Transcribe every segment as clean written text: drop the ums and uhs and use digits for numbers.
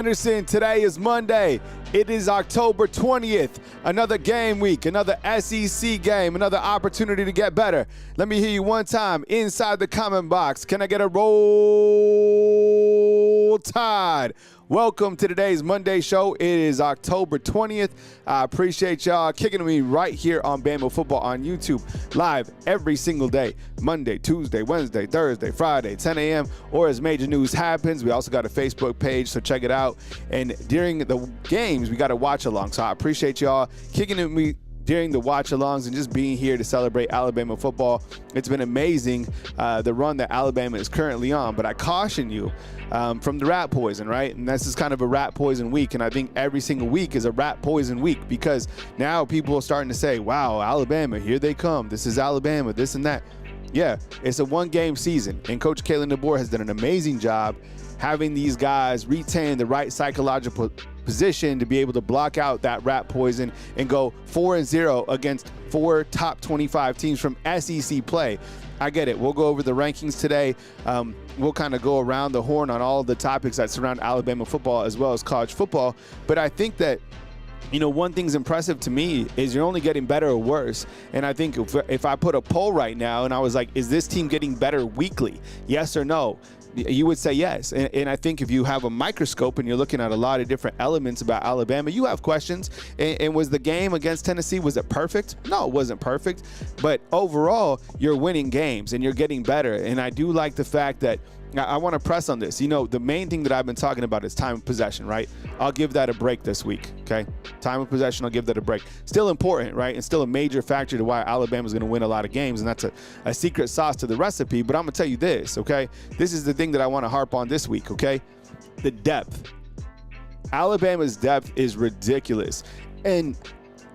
Anderson, today is Monday. It is October 20th. Another game week, another SEC game, another opportunity to get better. Let me hear you one time inside the comment box. Can I get a roll tide? Welcome to today's Monday show. It is October 20th. I appreciate y'all kicking me right here on Bama Football on YouTube, live every single day, Monday, Tuesday, Wednesday, Thursday, Friday, 10 a.m., or as major news happens. We also got a Facebook page, so check it out. And during the games, we got a watch along. So I appreciate y'all kicking at me during the watch-alongs and just being here to celebrate Alabama football. It's been amazing, the run that Alabama is currently on. But I caution you from the rat poison, right? And this is kind of a rat poison week. And I think every single week is a rat poison week because now people are starting to say, wow, Alabama, here they come. This is Alabama, this and that. Yeah, it's a one-game season. And Coach Kalen DeBoer has done an amazing job having these guys retain the right psychological position to be able to block out that rat poison and go 4-0 against 4 top 25 teams from SEC play. I get it. We'll go over the rankings today. We'll kind of go around the horn on all of the topics that surround Alabama football as well as college football. But I think that, you know, one thing's impressive to me is you're only getting better or worse. And I think if I put a poll right now and I was like, is this team getting better weekly? Yes or no? You would say yes. And I think if you have a microscope and you're looking at a lot of different elements about Alabama, you have questions. And was the game against Tennessee, was it perfect? No, it wasn't perfect. But overall, you're winning games and you're getting better. And I do like the fact that I want to press on this. You know, the main thing that I've been talking about is time of possession, right? I'll give that a break this week, okay? Time of possession, I'll give that a break. Still important, right? And still a major factor to why Alabama's going to win a lot of games, and that's a secret sauce to the recipe. But I'm going to tell you this, okay? This is the thing that I want to harp on this week, okay? The depth. Alabama's depth is ridiculous. And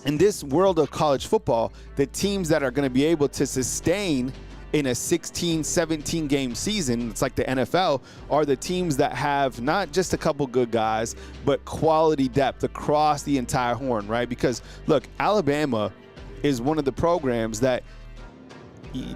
in this world of college football, the teams that are going to be able to sustain in a 16, 17 game season, it's like the NFL, are the teams that have not just a couple good guys, but quality depth across the entire horn, right? Because look, Alabama is one of the programs that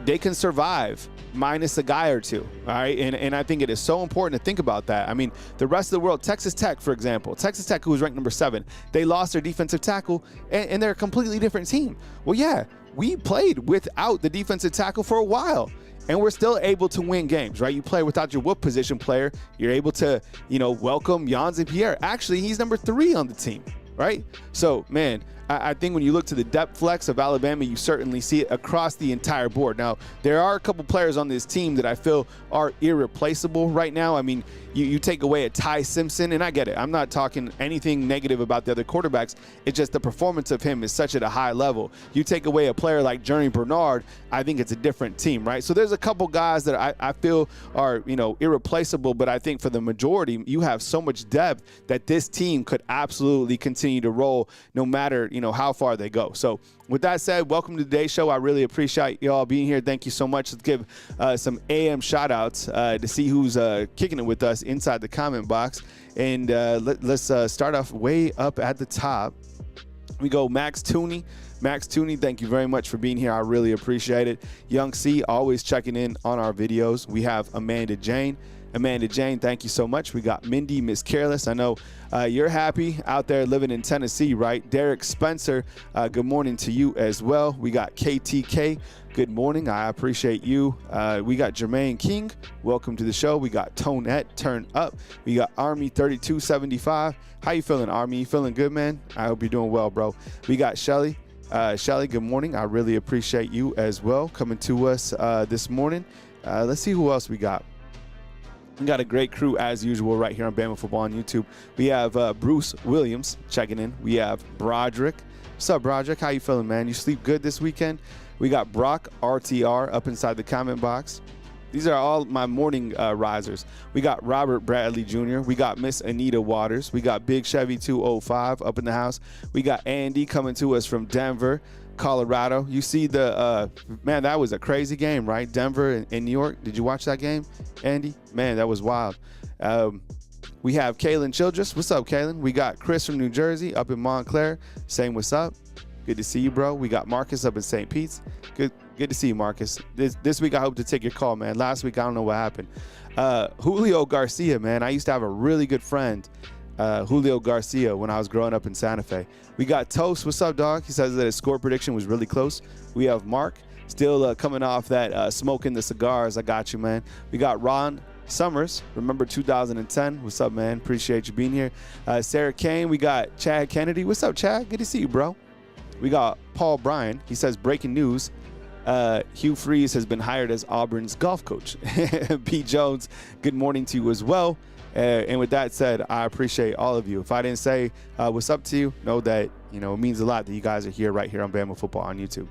they can survive minus a guy or two, all right? And I think it is so important to think about that. I mean, the rest of the world, Texas Tech, for example, Texas Tech, who was ranked number 7, they lost their defensive tackle, and they're a completely different team. Well, yeah, we played without the defensive tackle for a while, and we're still able to win games, right? You play without your whoop position player. You're able to, you know, welcome Jans and Pierre. Actually, he's number 3 on the team, right? So, man, I think when you look to the depth flex of Alabama, you certainly see it across the entire board. Now, there are a couple players on this team that I feel are irreplaceable right now. I mean, you take away a Ty Simpson, and I get it. I'm not talking anything negative about the other quarterbacks. It's just the performance of him is such at a high level. You take away a player like Journey Bernard, I think it's a different team, right? So there's a couple guys that I feel are, you know, irreplaceable, but I think for the majority, you have so much depth that this team could absolutely continue to roll no matter, you know, how far they go. So with that said, welcome to today's show. I really appreciate y'all being here. Thank you so much. Let's give some AM shout outs to see who's kicking it with us inside the comment box. And let's start off way up at the top. We go Max Tooney. Max Tooney, thank you very much for being here. I really appreciate it. Young C, always checking in on our videos. We have Amanda Jane. Amanda Jane, thank you so much. We got Mindy, Miss Careless. I know you're happy out there living in Tennessee, right? Derek Spencer, good morning to you as well. We got KTK, good morning. I appreciate you. We got Jermaine King, welcome to the show. We got Tonette, turn up. We got Army 3275. How you feeling, Army? You feeling good, man? I hope you're doing well, bro. We got Shelly. Shelly, good morning. I really appreciate you as well coming to us this morning. Let's see who else we got. We got a great crew as usual right here on Bama Football on YouTube. We have Bruce Williams checking in. We have Broderick. What's up, Broderick? How you feeling, man? You sleep good this weekend? We got Brock RTR up inside the comment box. These are all my morning risers. We got Robert Bradley Jr. We got Miss Anita Waters. We got Big Chevy 205 up in the house. We got Andy coming to us from Denver, Colorado. You see the, man, that was a crazy game, right? Denver and New York. Did you watch that game, Andy? Man, that was wild. We have Kaylin Childress. What's up, Kaylin? We got Chris from New Jersey up in Montclair saying what's up. Good to see you, bro. We got Marcus up in St. Pete's. Good to see you, Marcus. This week I hope to take your call, man. Last week I don't know what happened. Julio Garcia, man. I used to have a really good friend Julio Garcia when I was growing up in Santa Fe. We got Toast. What's up, dog? He says that his score prediction was really close. We have Mark still coming off that smoking the cigars. I got you, man. We got Ron Summers. Remember 2010. What's up, man? Appreciate you being here. Sarah Kane. We got Chad Kennedy. What's up, Chad? Good to see you, bro. We got Paul Bryan. He says, breaking news. Hugh Freeze has been hired as Auburn's golf coach. Pete Jones, good morning to you as well. And with that said, I appreciate all of you. If I didn't say what's up to you, know that it means a lot that you guys are here right here on Bama Football on YouTube.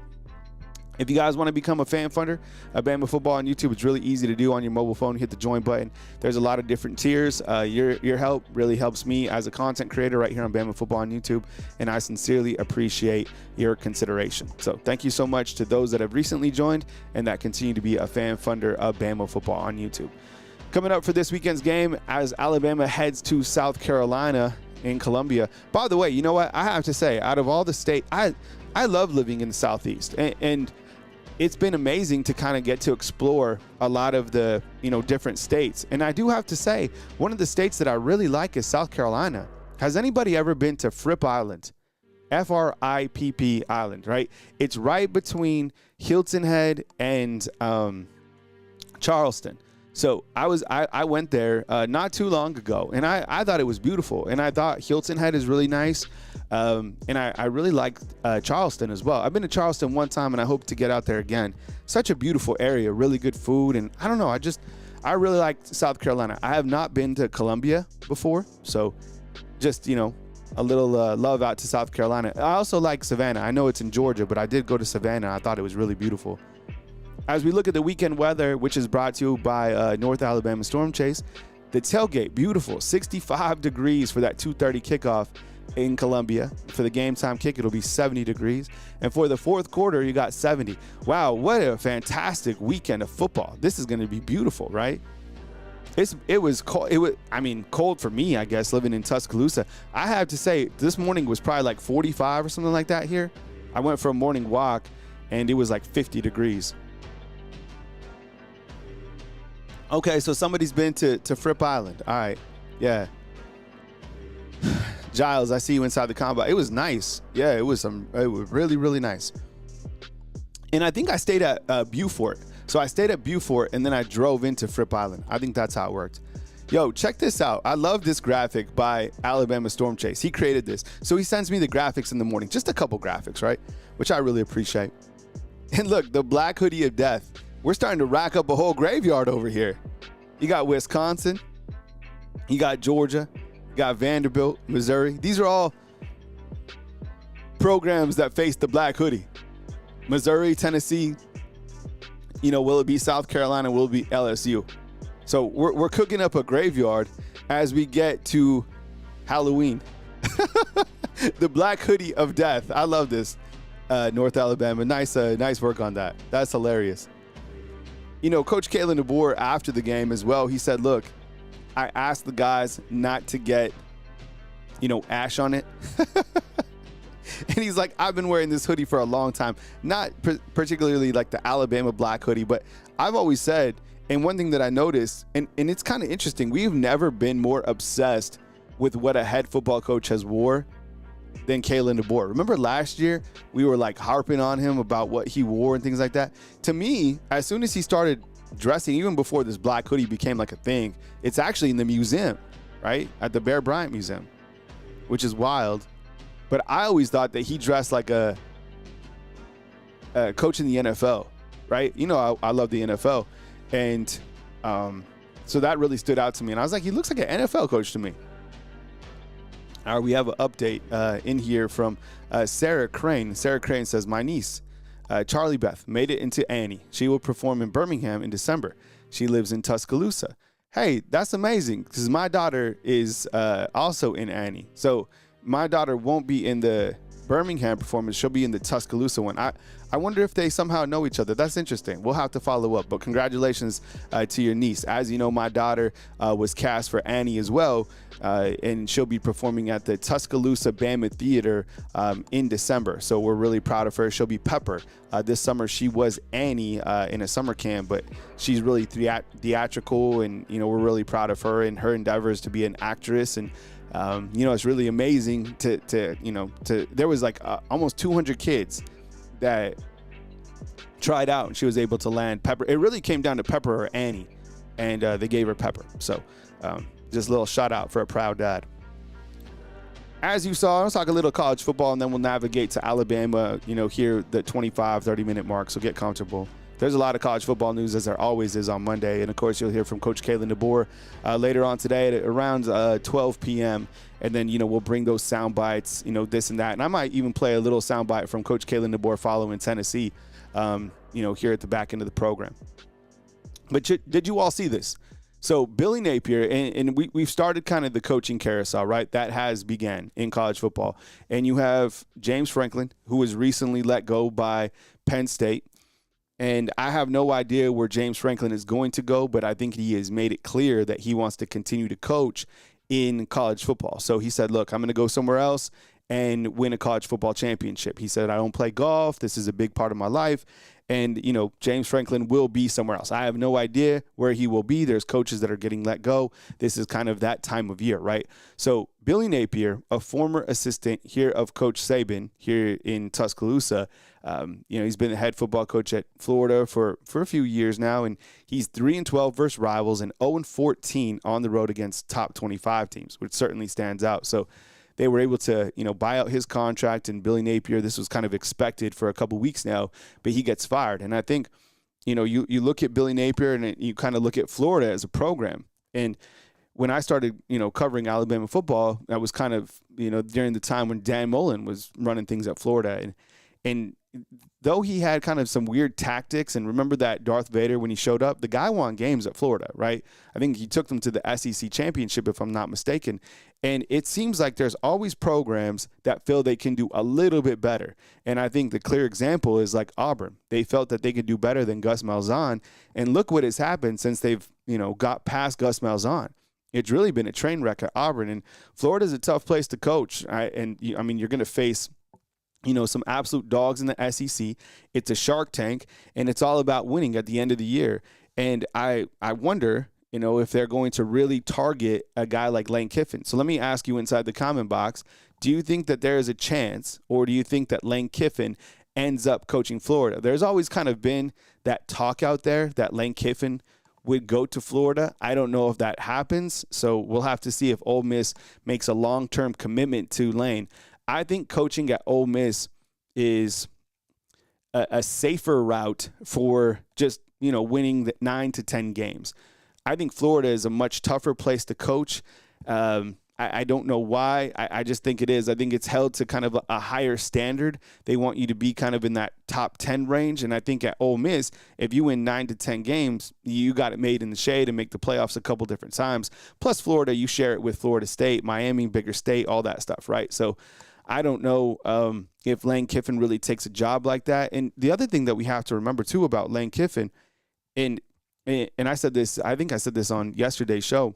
If you guys want to become a fan funder of Bama Football on YouTube, it's really easy to do on your mobile phone. Hit the join button. There's a lot of different tiers. Your help really helps me as a content creator right here on Bama Football on YouTube, and I sincerely appreciate your consideration. So thank you so much to those that have recently joined and that continue to be a fan funder of Bama Football on YouTube. Coming up for this weekend's game as Alabama heads to South Carolina in Columbia. By the way, you know what? I have to say, out of all the state, I love living in the Southeast, and it's been amazing to kind of get to explore a lot of the, different states. And I do have to say, one of the states that I really like is South Carolina. Has anybody ever been to Fripp Island? Fripp Island, right? It's right between Hilton Head and Charleston. So I went there not too long ago, and I thought it was beautiful. And I thought Hilton Head is really nice. And I really like Charleston as well. I've been to Charleston one time, and I hope to get out there again. Such a beautiful area, really good food. And I don't know, I really like South Carolina. I have not been to Columbia before. So just, a little love out to South Carolina. I also like Savannah. I know it's in Georgia, but I did go to Savannah. I thought it was really beautiful. As we look at the weekend weather, which is brought to you by North Alabama Storm Chase, the tailgate, beautiful, 65 degrees for that 2:30 kickoff in Columbia. For the game time kick, it'll be 70 degrees. And for the fourth quarter, you got 70. Wow, what a fantastic weekend of football. This is going to be beautiful, right? It was cold. Cold for me, I guess, living in Tuscaloosa. I have to say, this morning was probably like 45 or something like that here. I went for a morning walk, and it was like 50 degrees. Okay, so somebody's been to Fripp Island. All right, yeah. Giles, I see you inside the combat. It was nice. Yeah, it was really, really nice. And I think I stayed at Beaufort. So I stayed at Beaufort, and then I drove into Fripp Island. I think that's how it worked. Yo, check this out. I love this graphic by Alabama Storm Chase. He created this. So he sends me the graphics in the morning. Just a couple graphics, right? Which I really appreciate. And look, the black hoodie of death. We're starting to rack up a whole graveyard over here. You got Wisconsin. You got Georgia. You got Vanderbilt, Missouri. These are all programs that face the black hoodie. Missouri, Tennessee. Will it be South Carolina? Will it be LSU? So we're cooking up a graveyard as we get to Halloween. The black hoodie of death. I love this. North Alabama. Nice work on that. That's hilarious. Coach Kalen DeBoer, after the game as well, he said, look, I asked the guys not to get, ash on it. And he's like, I've been wearing this hoodie for a long time. Not particularly like the Alabama black hoodie, but I've always said, and one thing that I noticed, and it's kind of interesting, we've never been more obsessed with what a head football coach has wore than Kalen DeBoer. Remember last year, we were like harping on him about what he wore and things like that. To me, as soon as he started dressing, even before this black hoodie became like a thing, it's actually in the museum, right? At the Bear Bryant Museum, which is wild. But I always thought that he dressed like a coach in the NFL, right? I love the NFL. And so that really stood out to me. And I was like, he looks like an NFL coach to me. All right, we have an update in here from Sarah Crane. Sarah Crane says, my niece, Charlie Beth, made it into Annie. She will perform in Birmingham in December. She lives in Tuscaloosa. Hey, that's amazing because my daughter is also in Annie. So my daughter won't be in the Birmingham performance. She'll be in the Tuscaloosa one. I wonder if they somehow know each other. That's interesting. We'll have to follow up. But congratulations to your niece. As you know, my daughter was cast for Annie as well, and she'll be performing at the Tuscaloosa Bama Theater in December. So we're really proud of her. She'll be Pepper. This summer she was Annie in a summer camp, but she's really theatrical, and we're really proud of her and her endeavors to be an actress and It's really amazing there was like almost 200 kids that tried out, and she was able to land Pepper. It really came down to Pepper or Annie, and they gave her Pepper. So just a little shout out for a proud dad. As you saw, let's talk a little college football, and then we'll navigate to Alabama, here the 25, 30-minute mark, so get comfortable. There's a lot of college football news, as there always is on Monday. And, of course, you'll hear from Coach Kalen DeBoer later on today at around 12 p.m. And then, we'll bring those sound bites, this and that. And I might even play a little sound bite from Coach Kalen DeBoer following Tennessee, here at the back end of the program. But did you all see this? So Billy Napier, and we've started kind of the coaching carousel, right? That has began in college football. And you have James Franklin, who was recently let go by Penn State. And I have no idea where James Franklin is going to go, but I think he has made it clear that he wants to continue to coach in college football. So he said, look, I'm going to go somewhere else and win a college football championship. He said, I don't play golf. This is a big part of my life. And, James Franklin will be somewhere else. I have no idea where he will be. There's coaches that are getting let go. This is kind of that time of year, right? So Billy Napier, a former assistant here of Coach Saban here in Tuscaloosa, he's been the head football coach at Florida for a few years now, and he's 3-12 versus rivals and 0-14 on the road against top 25 teams, which certainly stands out. So they were able to, buy out his contract, and Billy Napier, this was kind of expected for a couple weeks now, but he gets fired. And I think, you look at Billy Napier and you kind of look at Florida as a program. And when I started, covering Alabama football, that was kind of, during the time when Dan Mullen was running things at Florida. And though he had kind of some weird tactics, and remember that Darth Vader when he showed up, the guy won games at Florida, right? I think he took them to the SEC championship, if I'm not mistaken. And it seems like there's always programs that feel they can do a little bit better. And I think the clear example is like Auburn. They felt that they could do better than Gus Malzahn. And look what has happened since they've, got past Gus Malzahn. It's really been a train wreck at Auburn. And Florida's a tough place to coach. You're going to face some absolute dogs in the SEC. It's a Shark Tank, and it's all about winning at the end of the year. And I wonder, if they're going to really target a guy like Lane Kiffin. So let me ask you inside the comment box, do you think that there is a chance, or do you think that Lane Kiffin ends up coaching Florida? There's always kind of been that talk out there that Lane Kiffin would go to Florida. I don't know if that happens, so we'll have to see if Ole Miss makes a long-term commitment to Lane. I think coaching at Ole Miss is a safer route for just, winning the 9 to 10 games. I think Florida is a much tougher place to coach. I don't know why. I just think it is. I think it's held to kind of a higher standard. They want you to be kind of in that top 10 range. And I think at Ole Miss, if you win 9 to 10 games, you got it made in the shade and make the playoffs a couple different times. Plus Florida, you share it with Florida State, Miami, bigger state, all that stuff, right? So I don't know if Lane Kiffin really takes a job like that. And the other thing that we have to remember, too, about Lane Kiffin, and I said this, I think I said this on yesterday's show,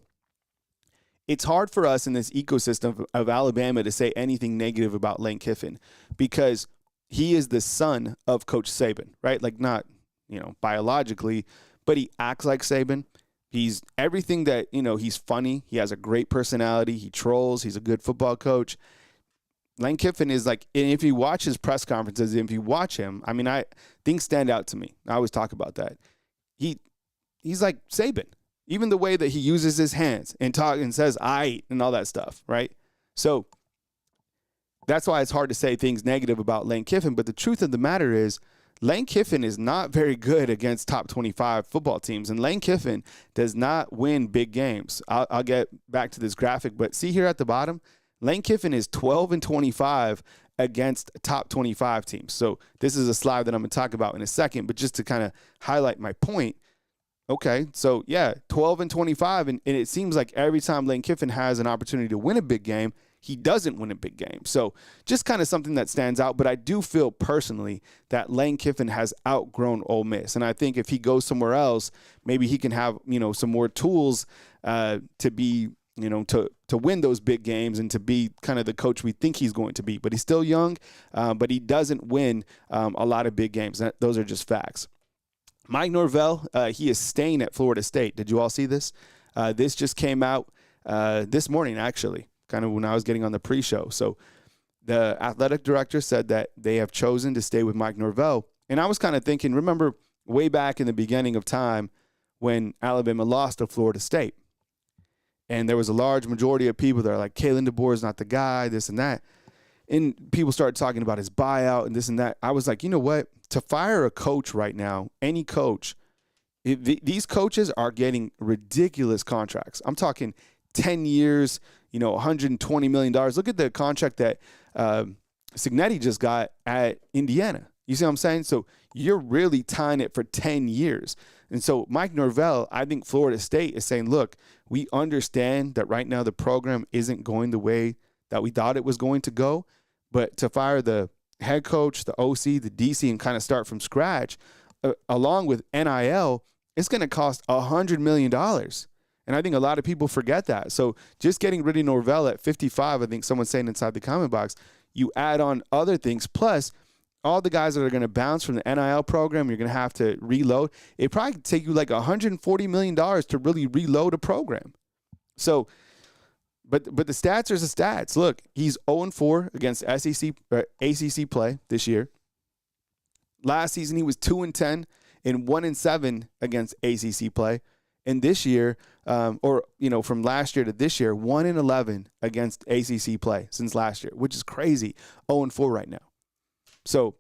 it's hard for us in this ecosystem of Alabama to say anything negative about Lane Kiffin because he is the son of Coach Saban, right? Like not, biologically, but he acts like Saban. He's everything that, he's funny. He has a great personality. He trolls. He's a good football coach. Lane Kiffin is like, and if you watch his press conferences, if you watch him, things stand out to me. I always talk about that. He's like Saban. Even the way that he uses his hands and talk and says "I" and all that stuff, right? So that's why it's hard to say things negative about Lane Kiffin. But the truth of the matter is, Lane Kiffin is not very good against top 25 football teams, and Lane Kiffin does not win big games. I'll get back to this graphic, but see here at the bottom, Lane Kiffin is 12-25 against top 25 teams. So this is a slide that I'm going to talk about in a second, but just to kind of highlight my point. Okay, so yeah, 12-25, and it seems like every time Lane Kiffin has an opportunity to win a big game, he doesn't win a big game. So just kind of something that stands out, but I do feel personally that Lane Kiffin has outgrown Ole Miss, and I think if he goes somewhere else, maybe he can have, some more tools to be, to win those big games and to be kind of the coach we think he's going to be. But he's still young, but he doesn't win a lot of big games. Those are just facts. Mike Norvell, he is staying at Florida State. Did you all see this? This just came out this morning, actually. kind of when I was getting on the pre-show. So the athletic director said that they have chosen to stay with Mike Norvell. And I was kind of thinking, remember way back in the beginning of time when Alabama lost to Florida State. And there was a large majority of people that are like, Kalen DeBoer is not the guy, this and that. And people started talking about his buyout and this and that. I was like, you know what? To fire a coach right now, any coach, these coaches are getting ridiculous contracts. I'm talking 10 years, $120 million. Look at the contract that Cignetti just got at Indiana. You see what I'm saying? So you're really tying it for 10 years. And so Mike Norvell, I think Florida State is saying, look, we understand that right now the program isn't going the way that we thought it was going to go, but to fire the head coach, the OC, the DC, and kind of start from scratch, along with NIL, it's going to cost $100 million. And I think a lot of people forget that. So just getting rid of Norvell at 55, I think someone's saying inside the comment box, you add on other things, plus all the guys that are going to bounce from the NIL program, you're going to have to reload. It probably could take you like $140 million to really reload a program. So, but the stats are the stats. Look, he's 0-4 against ACC play this year. Last season, he was 2-10 and 1-7 against ACC play. And this year, from last year to this year, 1-11 against ACC play since last year, which is crazy. 0-4 right now. So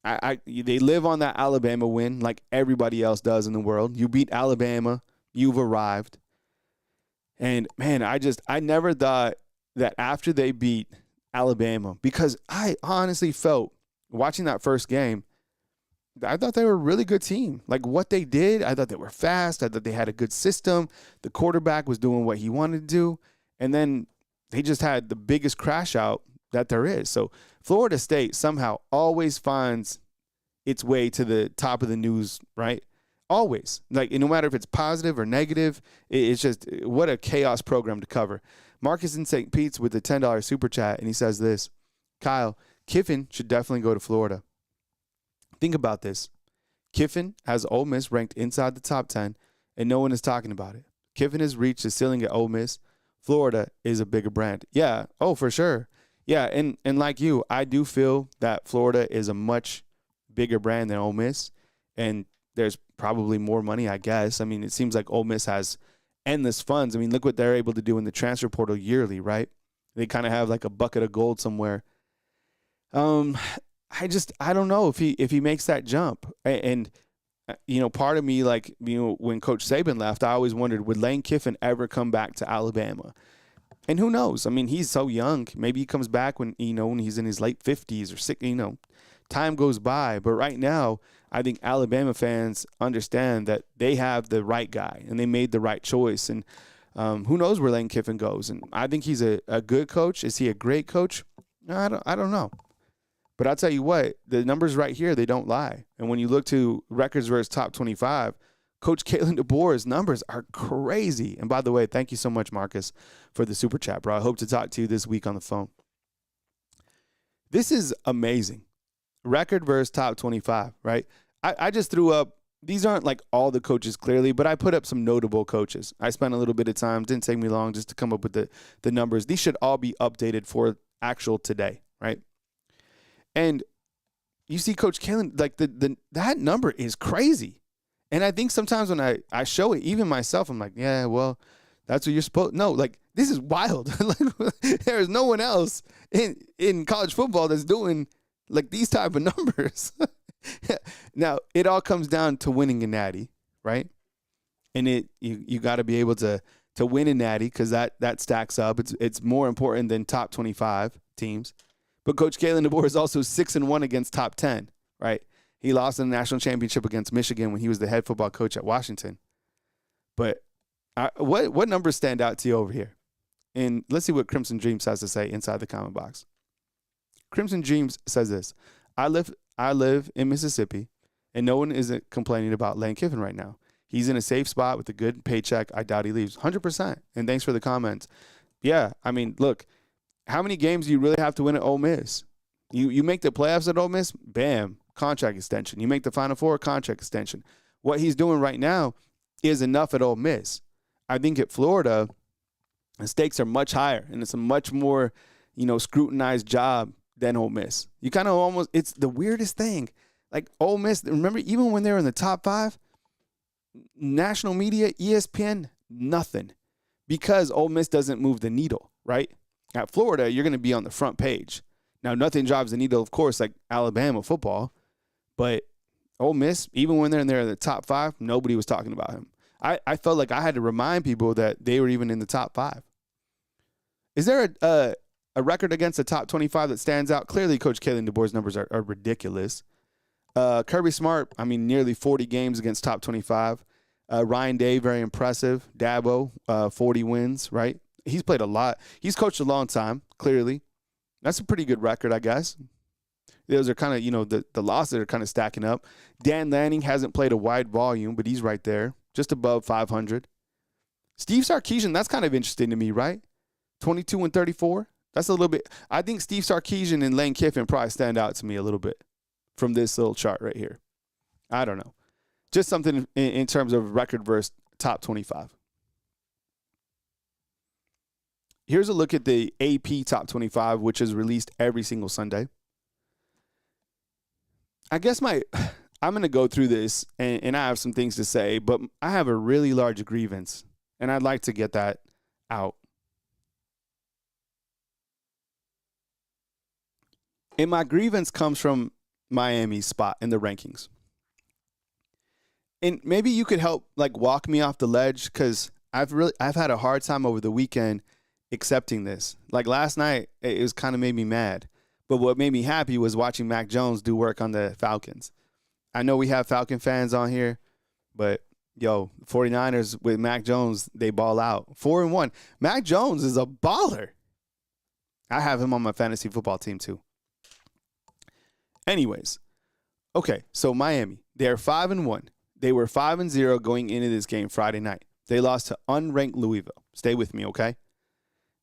they live on that Alabama win like everybody else does in the world. You beat Alabama, you've arrived. And, man, I never thought that after they beat Alabama, because I honestly felt watching that first game, I thought they were a really good team. Like what they did, I thought they were fast. I thought they had a good system. The quarterback was doing what he wanted to do. And then they just had the biggest crash out that there is. So Florida State somehow always finds its way to the top of the news, right? Always. Like, no matter if it's positive or negative, it's just what a chaos program to cover. Marcus in St. Pete's with the $10 super chat, and he says this, Kyle, Kiffin should definitely go to Florida. Think about this. Kiffin has Ole Miss ranked inside the top 10, and no one is talking about it. Kiffin has reached the ceiling at Ole Miss. Florida is a bigger brand. Yeah, for sure. Yeah, and like you, I do feel that Florida is a much bigger brand than Ole Miss, and there's probably more money, I guess. I mean, it seems like Ole Miss has endless funds. I mean, look what they're able to do in the transfer portal yearly, right? They kind of have like a bucket of gold somewhere. I don't know if he makes that jump. And part of me, like, when Coach Saban left, I always wondered, would Lane Kiffin ever come back to Alabama? And who knows? I mean, he's so young. Maybe he comes back when he's in his late 50s or 60, time goes by. But right now, I think Alabama fans understand that they have the right guy and they made the right choice. And who knows where Lane Kiffin goes? And I think he's a good coach. Is he a great coach? I don't know. But I'll tell you what, the numbers right here, they don't lie. And when you look to records versus top 25, Coach Kalen DeBoer's numbers are crazy. And by the way, thank you so much, Marcus, for the super chat, bro. I hope to talk to you this week on the phone. This is amazing. Record versus top 25, right? I just threw up, these aren't like all the coaches clearly, but I put up some notable coaches. I spent a little bit of time, didn't take me long just to come up with the numbers. These should all be updated for actual today, right? And you see Coach Kalen, like that number is crazy. And I think sometimes when I show it, even myself, I'm like, yeah, well, that's what you're supposed. No, like, this is wild. There is no one else in college football that's doing like these type of numbers. Now, it all comes down to winning a natty, right? And you got to be able to win a natty because that stacks up. It's more important than top 25 teams. But Coach Kalen DeBoer is also 6-1 against top 10, right? He lost in the national championship against Michigan when he was the head football coach at Washington. But what numbers stand out to you over here? And let's see what Crimson Dreams has to say inside the comment box. Crimson Dreams says this: I live in Mississippi, and no one isn't complaining about Lane Kiffin right now. He's in a safe spot with a good paycheck. I doubt he leaves. 100%. And thanks for the comments. Yeah, I mean, look, how many games do you really have to win at Ole Miss? You make the playoffs at Ole Miss, bam, contract extension. You make the Final Four, contract extension. What he's doing right now is enough at Ole Miss. I think at Florida, The stakes are much higher, and it's a much more, scrutinized job than Ole Miss. You kind of almost, it's the weirdest thing. Like Ole Miss, remember, even when they were in the top 5, national media, ESPN, nothing. Because Ole Miss doesn't move the needle, right? At Florida, you're going to be on the front page. Now, nothing drives the needle, of course, like Alabama football. But Ole Miss, even when they're in the top 5, nobody was talking about him. I felt like I had to remind people that they were even in the top 5. Is there a record against the top 25 that stands out? Clearly, Coach Kalen DeBoer's numbers are ridiculous. Kirby Smart, nearly 40 games against top 25. Ryan Day, very impressive. Dabo, 40 wins, right? He's played a lot. He's coached a long time, clearly. That's a pretty good record, I guess. Those are kind of, the losses are kind of stacking up. Dan Lanning hasn't played a wide volume, but he's right there, just above 500. Steve Sarkisian, that's kind of interesting to me, right? 22 and 34. That's a little bit. I think Steve Sarkisian and Lane Kiffin probably stand out to me a little bit from this little chart right here. I don't know. Just something in terms of record versus top 25. Here's a look at the AP Top 25, which is released every single Sunday. I guess I'm going to go through this, and I have some things to say, but I have a really large grievance, and I'd like to get that out. And my grievance comes from Miami's spot in the rankings. And maybe you could help walk me off the ledge, because I've had a hard time over the weekend accepting this. Like last night, it was kind of made me mad. But what made me happy was watching Mac Jones do work on the Falcons. I know we have Falcon fans on here, but 49ers with Mac Jones, they ball out. 4-1. Mac Jones is a baller. I have him on my fantasy football team too. Anyways, okay, so Miami, they're 5-1. They were 5-0 going into this game Friday night. They lost to unranked Louisville. Stay with me, okay?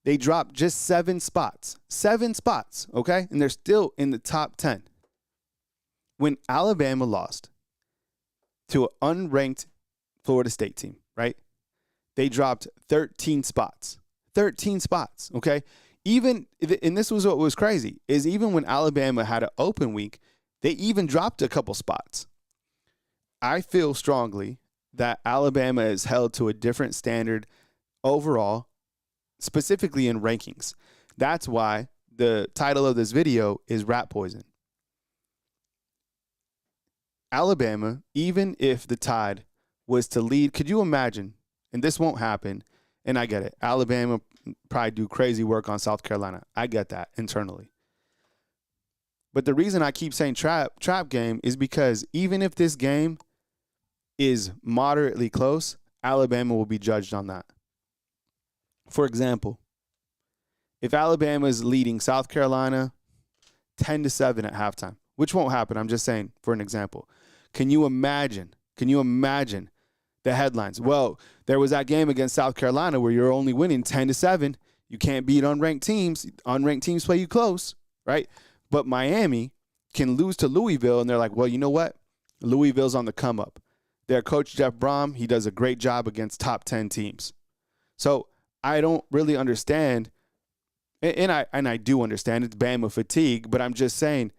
They dropped just 7 spots. 7 spots, okay? And they're still in the top 10. When Alabama lost to an unranked Florida State team, right? They dropped 13 spots. 13 spots, okay? And this was what was crazy, is even when Alabama had an open week, they even dropped a couple spots. I feel strongly that Alabama is held to a different standard overall, specifically in rankings. That's why the title of this video is Rat Poison. Alabama, even if the Tide was to lead, could you imagine, and this won't happen, and I get it, Alabama probably do crazy work on South Carolina. I get that internally. But the reason I keep saying trap game is because even if this game is moderately close, Alabama will be judged on that. For example, if Alabama is leading South Carolina 10-7 at halftime, which won't happen, I'm just saying for an example. Can you imagine the headlines? Well, there was that game against South Carolina where you're only winning 10-7. You can't beat unranked teams. Unranked teams play you close, right? But Miami can lose to Louisville, and they're like, well, you know what? Louisville's on the come up. Their coach, Jeff Brom, he does a great job against top 10 teams. So I don't really understand, and I do understand it's Bama fatigue, but I'm just saying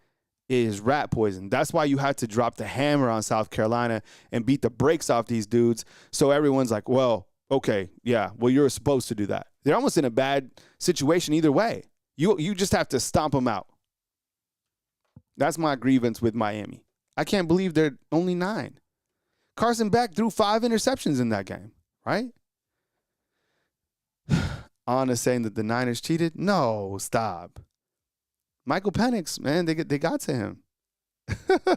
it is rat poison. That's why you had to drop the hammer on South Carolina and beat the brakes off these dudes. So everyone's like, well, okay, yeah, well, you're supposed to do that. They're almost in a bad situation either way. You just have to stomp them out. That's my grievance with Miami. I can't believe they're only 9. Carson Beck threw 5 interceptions in that game, right? On saying that the Niners cheated? No, stop. Michael Penix, man, they got to him. All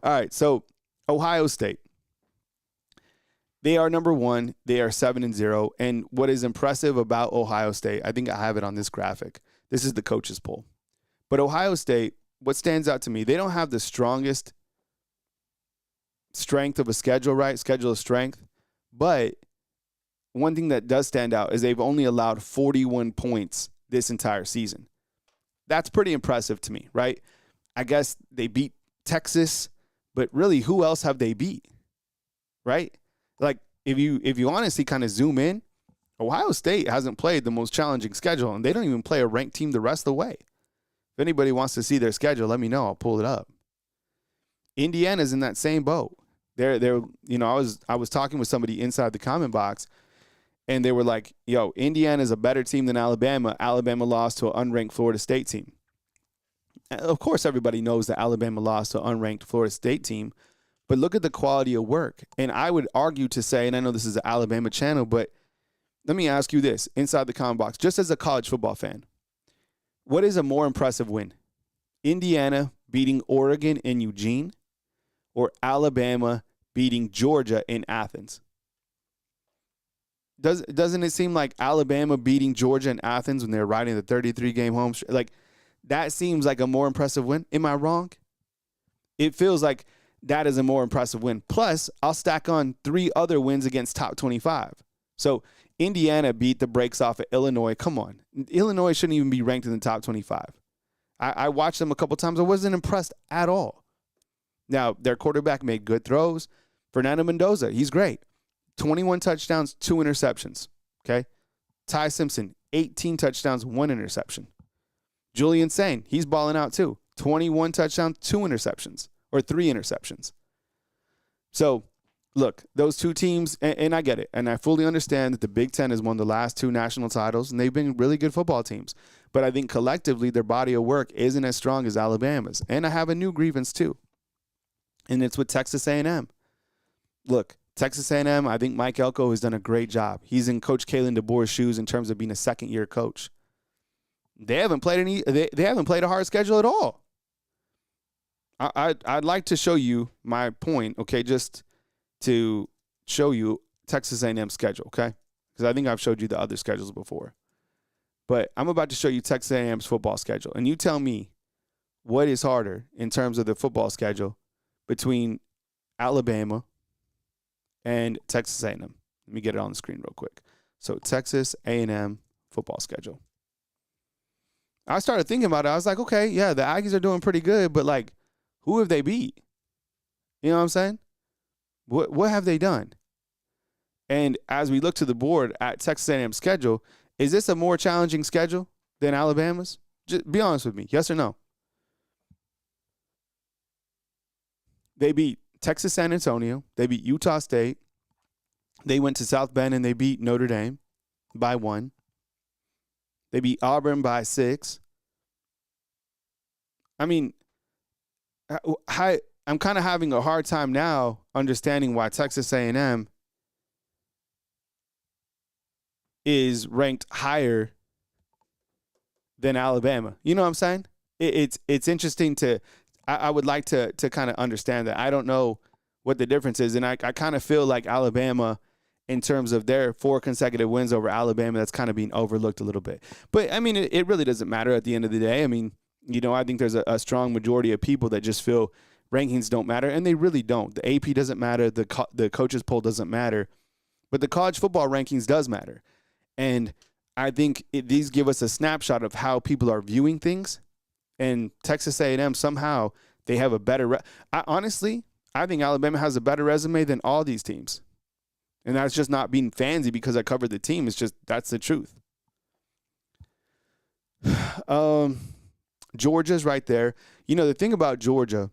right, so Ohio State. They are number 1. They are 7-0. And what is impressive about Ohio State, I think I have it on this graphic. This is the coaches poll. But Ohio State, what stands out to me, they don't have the strongest strength of a schedule, right? Schedule of strength. But one thing that does stand out is they've only allowed 41 points this entire season. That's pretty impressive to me, right? I guess they beat Texas, but really, who else have they beat, right? Like, if you honestly kind of zoom in, Ohio State hasn't played the most challenging schedule, and they don't even play a ranked team the rest of the way. If anybody wants to see their schedule, let me know. I'll pull it up. Indiana's in that same boat. They're I was talking with somebody inside the comment box, and they were like, yo, Indiana's a better team than Alabama. Alabama lost to an unranked Florida State team. Of course, everybody knows that Alabama lost to an unranked Florida State team, but look at the quality of work. And I would argue to say, and I know this is an Alabama channel, but let me ask you this inside the comment box, just as a college football fan, what is a more impressive win? Indiana beating Oregon in Eugene or Alabama beating Georgia in Athens? Doesn't it seem like Alabama beating Georgia in Athens when they're riding the 33-game home stretch, like that seems like a more impressive win? Am I wrong? It feels like that is a more impressive win. Plus, I'll stack on 3 other wins against top 25. So Indiana beat the brakes off of Illinois. Come on. Illinois shouldn't even be ranked in the top 25. I watched them a couple times. I wasn't impressed at all. Now, their quarterback made good throws. Fernando Mendoza, he's great. 21 touchdowns, 2 interceptions. Okay? Ty Simpson, 18 touchdowns, 1 interception. Julian Sain, he's balling out too. 21 touchdowns, 2 interceptions, or 3 interceptions. So, look, those 2 teams, and I get it, and I fully understand that the Big Ten has won the last 2 national titles, and they've been really good football teams. But I think collectively their body of work isn't as strong as Alabama's. And I have a new grievance too, and it's with Texas A&M. Look, Texas A&M, I think Mike Elko has done a great job. He's in Coach Kalen DeBoer's shoes in terms of being a second-year coach. They haven't played they haven't played a hard schedule at all. I'd like to show you my point, okay, just to show you Texas A&M's schedule, okay? Because I think I've showed you the other schedules before. But I'm about to show you Texas A&M's football schedule. And you tell me what is harder in terms of the football schedule between Alabama and Texas A&M. Let me get it on the screen real quick. So Texas A&M football schedule. I started thinking about it. I was like, okay, yeah, the Aggies are doing pretty good, but like, who have they beat? You know what I'm saying? What have they done? And as we look to the board at Texas A&M's schedule, is this a more challenging schedule than Alabama's? Just be honest with me. Yes or no? They beat Texas San Antonio. They beat Utah State. They went to South Bend and they beat Notre Dame by 1. They beat Auburn by 6. I mean, I'm kind of having a hard time now understanding why Texas A&M is ranked higher than Alabama. You know what I'm saying? It's interesting to I would like to kind of understand that. I don't know what the difference is, and I kind of feel like Alabama, in terms of their 4 consecutive wins over Alabama, that's kind of being overlooked a little bit. But, I mean, it really doesn't matter at the end of the day. I mean, you know, I think there's a strong majority of people that just feel rankings don't matter, and they really don't. The AP doesn't matter. The coaches poll doesn't matter. But the college football rankings does matter. And I think these give us a snapshot of how people are viewing things. And Texas A&M, somehow, they have a better honestly, I think Alabama has a better resume than all these teams. And that's just not being fancy because I covered the team. It's just, that's the truth. Georgia's right there. You know, the thing about Georgia,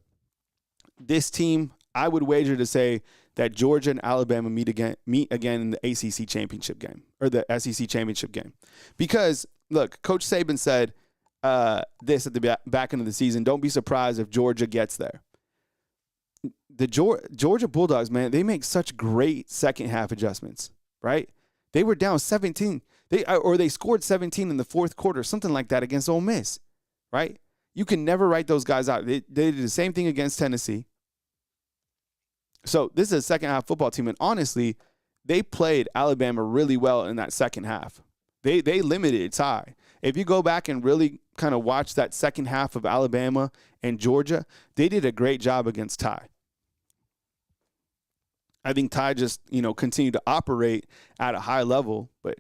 this team, I would wager to say that Georgia and Alabama meet again in the ACC championship game, or the SEC championship game. Because, look, Coach Saban said this at the back end of the season, don't be surprised if Georgia gets there. The Georgia Bulldogs, man, they make such great second half adjustments, right? They were down 17. They scored 17 in the fourth quarter, something like that against Ole Miss, right? You can never write those guys out. They did the same thing against Tennessee. So this is a second half football team, and honestly, they played Alabama really well in that second half. They limited Ty. If you go back and really kind of watch that second half of Alabama and Georgia, they did a great job against Ty. I think Ty just, continued to operate at a high level, but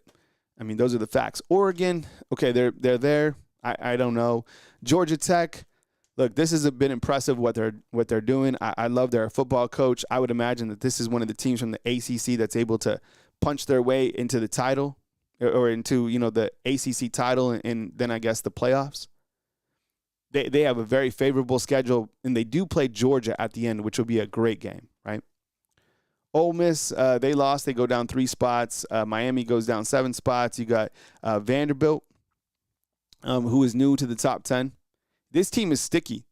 I mean, those are the facts. Oregon, okay, they're there. I don't know. Georgia Tech, look, this has been impressive what they're doing. I love their football coach. I would imagine that this is one of the teams from the ACC that's able to punch their way into the title. or into, the ACC title and then I guess the playoffs. They have a very favorable schedule, and they do play Georgia at the end, which will be a great game, right? Ole Miss, they lost. They go down 3 spots. Miami goes down 7 spots. You got Vanderbilt, who is new to the top 10. This team is sticky,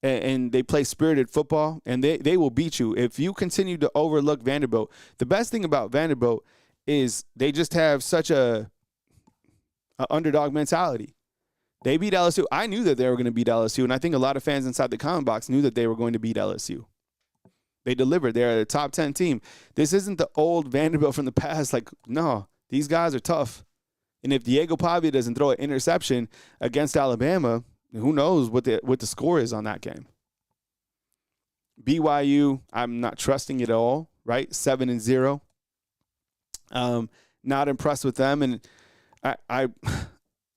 and they play spirited football, and they will beat you. If you continue to overlook Vanderbilt, the best thing about Vanderbilt is they just have such a underdog mentality. They beat LSU. I knew that they were going to beat LSU, and I think a lot of fans inside the comment box knew that they were going to beat LSU. They delivered. They're a top 10 team. This isn't the old Vanderbilt from the past. Like, no, these guys are tough. And if Diego Pavia doesn't throw an interception against Alabama, who knows what the score is on that game. BYU, I'm not trusting it at all, right? 7-0. Not impressed with them. And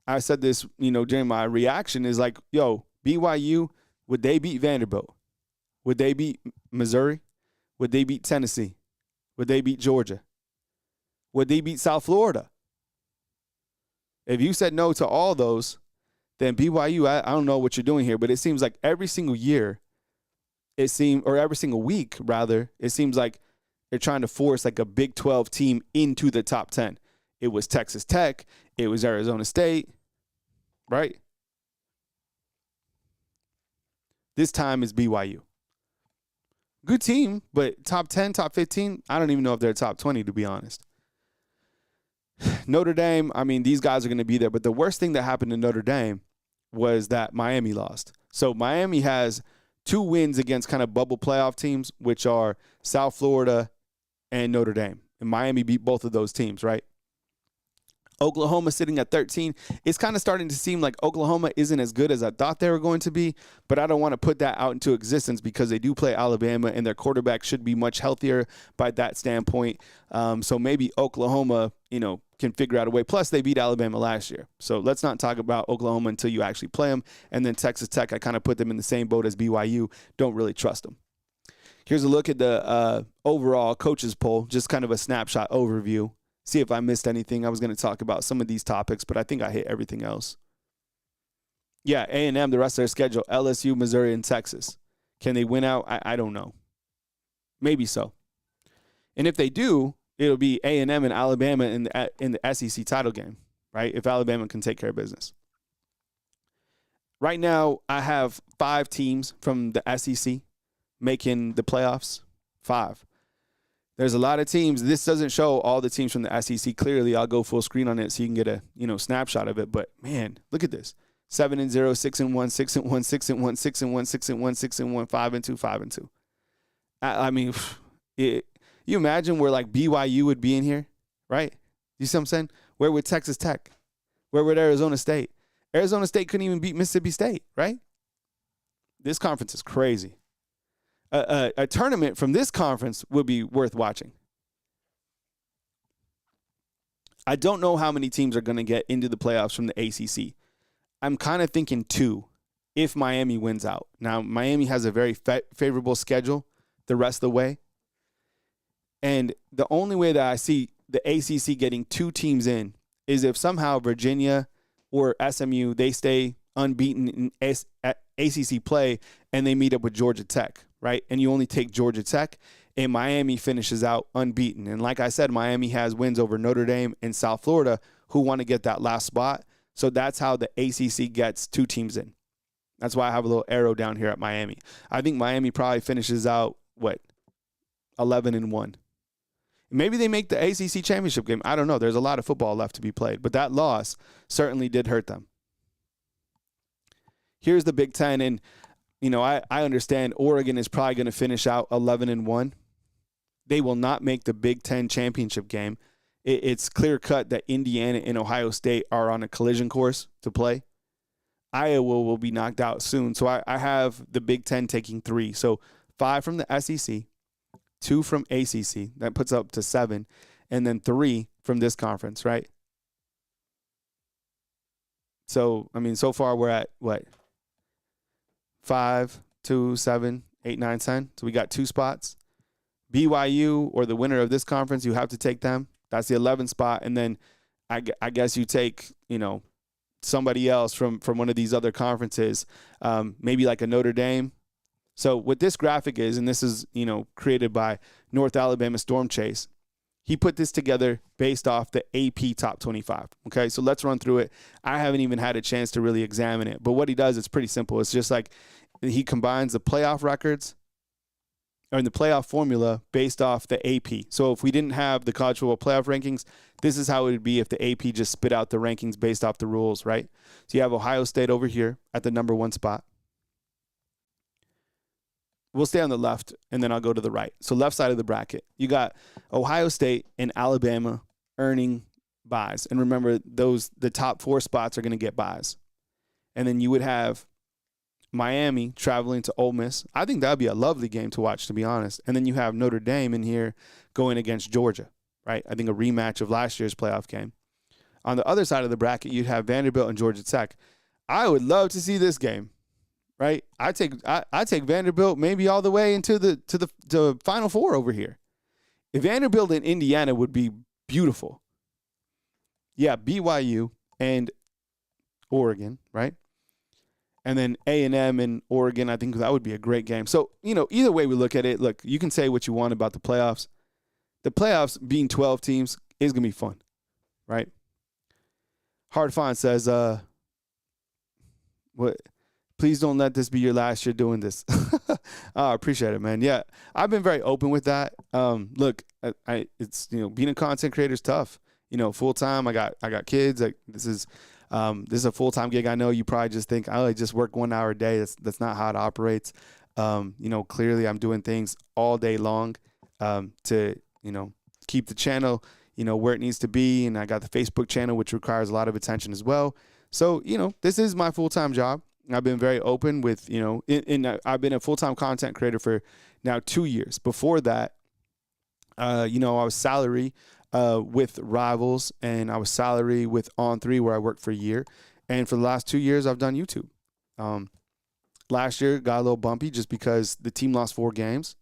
I said this, during my reaction is like, BYU, would they beat Vanderbilt? Would they beat Missouri? Would they beat Tennessee? Would they beat Georgia? Would they beat South Florida? If you said no to all those, then BYU, I don't know what you're doing here, but it seems like every single year, or every single week, rather, it seems like they're trying to force like a Big 12 team into the top 10. It was Texas Tech. It was Arizona State, right? This time is BYU. Good team, but top 10, top 15, I don't even know if they're top 20, to be honest. Notre Dame, these guys are going to be there, but the worst thing that happened to Notre Dame was that Miami lost. So Miami has 2 wins against kind of bubble playoff teams, which are South Florida and Notre Dame. And Miami beat both of those teams, right? Oklahoma sitting at 13. It's kind of starting to seem like Oklahoma isn't as good as I thought they were going to be, but I don't want to put that out into existence because they do play Alabama and their quarterback should be much healthier by that standpoint. So maybe Oklahoma, can figure out a way. Plus, they beat Alabama last year. So let's not talk about Oklahoma until you actually play them. And then Texas Tech, I kind of put them in the same boat as BYU. Don't really trust them. Here's a look at the overall coaches poll, just kind of a snapshot overview. See if I missed anything. I was going to talk about some of these topics, but I think I hit everything else. Yeah, A&M, the rest of their schedule, LSU, Missouri, and Texas. Can they win out? I don't know. Maybe so. And if they do, it'll be A&M and Alabama in the SEC title game, right? If Alabama can take care of business. Right now, I have 5 teams from the SEC making the playoffs. 5. There's a lot of teams. This doesn't show all the teams from the SEC clearly. I'll go full screen on it so you can get a snapshot of it. But man, look at this: 7-0, 6-1, 6-1, 6-1, 6-1, 6-1, 6-1, 5-2, 5-2. You imagine where like BYU would be in here, right? You see what I'm saying? Where would Texas Tech? Where would Arizona State? Arizona State couldn't even beat Mississippi State, right? This conference is crazy. A tournament from this conference would be worth watching. I don't know how many teams are going to get into the playoffs from the ACC. I'm kind of thinking 2 if Miami wins out. Now, Miami has a very favorable schedule the rest of the way. And the only way that I see the ACC getting 2 teams in is if somehow Virginia or SMU, they stay unbeaten in ACC play and they meet up with Georgia Tech. Right? And you only take Georgia Tech, and Miami finishes out unbeaten. And like I said, Miami has wins over Notre Dame and South Florida who want to get that last spot. So that's how the ACC gets 2 teams in. That's why I have a little arrow down here at Miami. I think Miami probably finishes out, 11-1. Maybe they make the ACC championship game. I don't know. There's a lot of football left to be played. But that loss certainly did hurt them. Here's the Big Ten, and I understand Oregon is probably going to finish out 11-1. They will not make the Big Ten championship game. It's clear cut that Indiana and Ohio State are on a collision course to play. Iowa will be knocked out soon. So I have the Big Ten taking 3. So 5 from the SEC, 2 from ACC. That puts up to 7. And then 3 from this conference, right? So, so far we're at what? 5, 2, 7, 8, 9, 10. So we got 2 spots. BYU or the winner of this conference, you have to take them. That's the 11th spot. And then I guess you take, somebody else from one of these other conferences, maybe like a Notre Dame. So what this graphic is, and this is, created by North Alabama Storm Chase, he put this together based off the AP Top 25. Okay, so let's run through it. I haven't even had a chance to really examine it, but what he does, it's pretty simple. It's just like he combines the playoff records or in the playoff formula based off the AP. So if we didn't have the college football playoff rankings, this is how it would be if the AP just spit out the rankings based off the rules, right? So you have Ohio State over here at the number 1 spot. We'll stay on the left, and then I'll go to the right. So left side of the bracket, you got Ohio State and Alabama earning buys. And remember, the top 4 spots are going to get buys. And then you would have Miami traveling to Ole Miss. I think that would be a lovely game to watch, to be honest. And then you have Notre Dame in here going against Georgia, right? I think a rematch of last year's playoff game. On the other side of the bracket, you'd have Vanderbilt and Georgia Tech. I would love to see this game. Right, I take Vanderbilt maybe all the way into the Final Four over here. If Vanderbilt and Indiana would be beautiful. Yeah, BYU and Oregon, right? And then A&M and Oregon, I think that would be a great game. So, either way we look at it, look, you can say what you want about the playoffs. The playoffs being 12 teams is going to be fun, right? Hard Font says, what? Please don't let this be your last year doing this. I appreciate it, man. Yeah, I've been very open with that. Look, it's being a content creator is tough. Full time. I got kids. This is a full time gig. I know you probably just think I just work 1 hour a day. That's not how it operates. Clearly I'm doing things all day long to keep the channel where it needs to be, and I got the Facebook channel, which requires a lot of attention as well. So this is my full time job. I've been very open with, I've been a full-time content creator for now 2 years. Before that, I was salary with Rivals, and I was salary with On3, where I worked for a year. And for the last 2 years, I've done YouTube. Last year, got a little bumpy just because the team lost 4 games.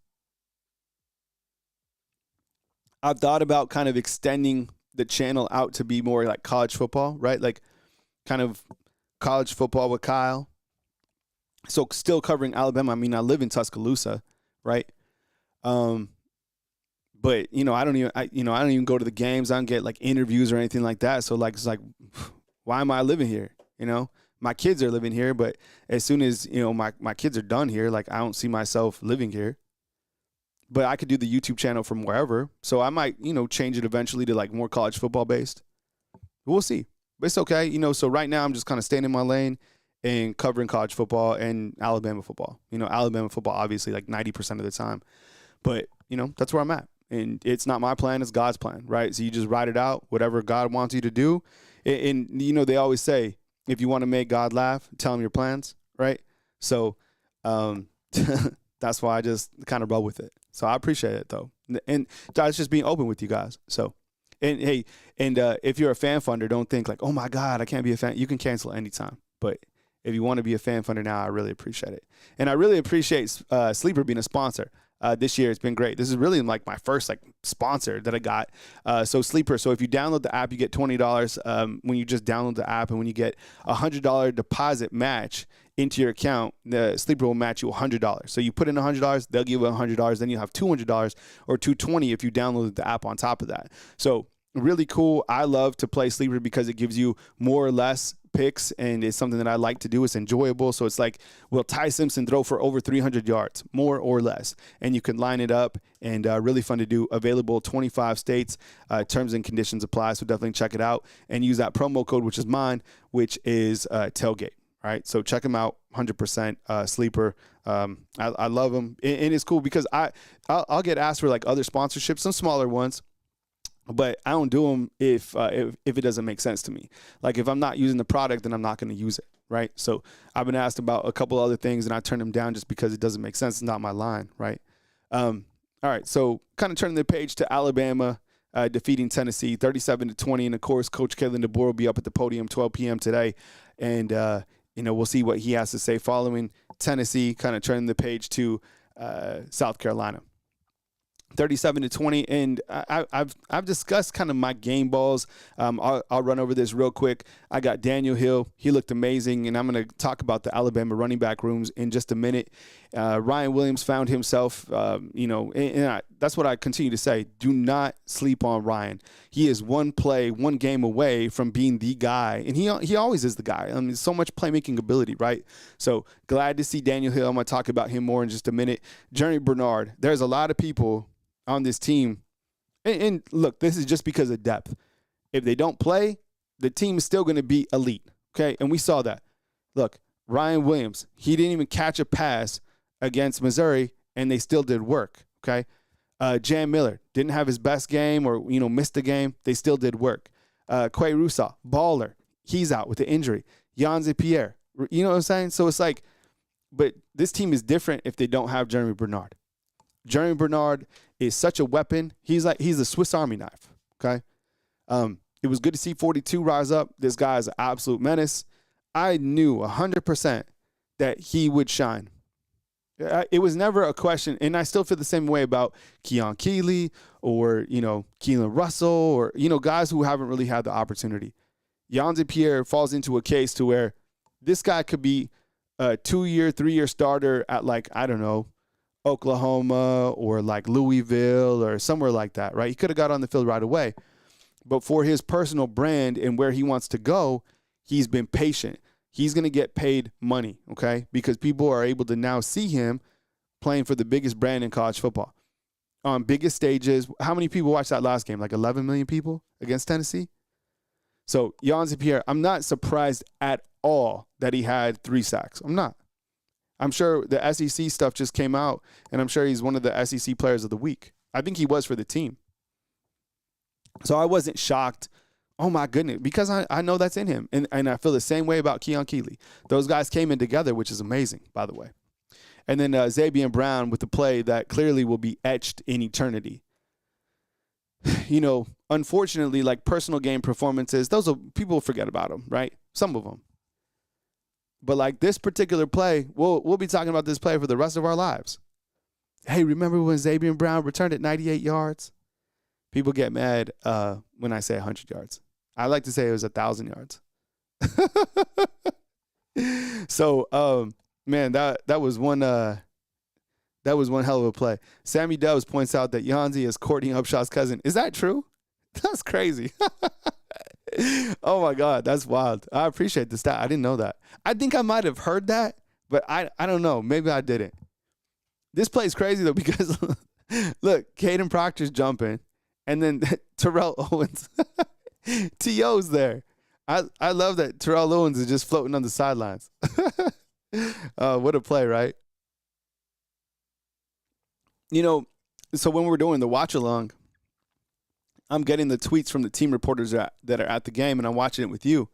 I've thought about kind of extending the channel out to be more like college football, right? Like kind of college football with Kyle. So still covering Alabama. I mean, I live in Tuscaloosa, right? But I don't even go to the games. I don't get like interviews or anything like that. So it's like, why am I living here? My kids are living here, but as soon as my kids are done here, like I don't see myself living here. But I could do the YouTube channel from wherever. So I might change it eventually to like more college football based. We'll see. But it's okay. So right now I'm just kind of staying in my lane and covering college football and Alabama football. Alabama football, obviously, like 90% of the time. But, that's where I'm at. And it's not my plan, it's God's plan, right? So you just ride it out, whatever God wants you to do. And they always say, if you want to make God laugh, tell him your plans, right? So that's why I just kind of roll with it. So I appreciate it, though. And that's just being open with you guys. So. And hey, if you're a fan funder, don't think like, oh my God, I can't be a fan. You can cancel anytime. But if you want to be a fan funder now, I really appreciate it. And I really appreciate Sleeper being a sponsor. This year it's been great. This is really like my first like sponsor that I got. So Sleeper. So if you download the app, you get $20 when you just download the app, and when you get $100 deposit match into your account, the Sleeper will match you $100. So you put in $100, they'll give you $100. Then you have $200 or $220 if you downloaded the app on top of that. So really cool. I love to play Sleeper because it gives you more or less picks, and it's something that I like to do. It's enjoyable. So it's like, will Ty Simpson throw for over 300 yards, more or less? And you can line it up, and really fun to do. Available 25 states. Terms and conditions apply, so definitely check it out and use that promo code, which is mine, which is tailgate. All right, so check them out, 100% Sleeper. I love them, and it's cool because I'll get asked for like other sponsorships, some smaller ones. But I don't do them if it doesn't make sense to me. Like if I'm not using the product, then I'm not going to use it, right? So I've been asked about a couple other things, and I turn them down just because it doesn't make sense. It's not my line, right? All right, so kind of turning the page to Alabama defeating Tennessee 37-20, and of course, Coach Kalen DeBoer will be up at the podium 12 p.m. today, and we'll see what he has to say following Tennessee. Kind of turning the page to South Carolina. 37-20, and I've discussed kind of my game balls. I'll run over this real quick. I got Daniel Hill. He looked amazing, and I'm going to talk about the Alabama running back rooms in just a minute. Ryan Williams found himself, that's what I continue to say. Do not sleep on Ryan. He is one game away from being the guy, and he always is the guy. I mean, so much playmaking ability, right? So glad to see Daniel Hill. I'm going to talk about him more in just a minute. Jeremy Bernard. There's a lot of people on this team. And look, this is just because of depth. If they don't play, the team is still going to be elite, okay? And we saw that. Look, Ryan Williams, he didn't even catch a pass against Missouri, and they still did work, okay? Jan Miller didn't have his best game or, missed the game. They still did work. Quay Rusaw, baller. He's out with the injury. Yanzi Pierre, you know what I'm saying? So it's like, but this team is different if they don't have Jeremy Bernard. Jeremy Bernard is such a weapon. He's a Swiss Army knife, okay? It was good to see 42 rise up. This guy is an absolute menace. I knew 100% that he would shine. It was never a question, and I still feel the same way about Keon Keeley or, Keelan Russell or, guys who haven't really had the opportunity. Yanzi Pierre falls into a case to where this guy could be a 2-year, 3-year starter at Oklahoma or Louisville or somewhere like that, right? He could have got on the field right away. But for his personal brand and where he wants to go, he's been patient. He's going to get paid money, okay? Because people are able to now see him playing for the biggest brand in college football. On biggest stages, how many people watched that last game? 11 million people against Tennessee? So, Yanzi Pierre, I'm not surprised at all that he had 3 sacks. I'm not. I'm sure the SEC stuff just came out, and I'm sure he's one of the SEC players of the week. I think he was for the team. So I wasn't shocked. Oh, my goodness, because I know that's in him. And I feel the same way about Keon Keeley. Those guys came in together, which is amazing, by the way. And then Xavier Brown with the play that clearly will be etched in eternity. Unfortunately, personal game performances, people forget about them, right? Some of them. But this particular play, we'll be talking about this play for the rest of our lives. Hey, remember when Xavier Brown returned at 98 yards? People get mad when I say 100 yards. I like to say it was 1,000 yards. So, man, that was one hell of a play. Sammy Dubs points out that Yanzi is Courtney Upshaw's cousin. Is that true? That's crazy. Oh, my God. That's wild. I appreciate the stat. I didn't know that. I think I might have heard that, but I don't know. Maybe I didn't. This play is crazy, though, because, look, Caden Proctor's jumping, and then Terrell Owens. T.O.'s there. I love that Terrell Owens is just floating on the sidelines. What a play, right? So when we're doing the watch-along, I'm getting the tweets from the team reporters that are at the game, and I'm watching it with you.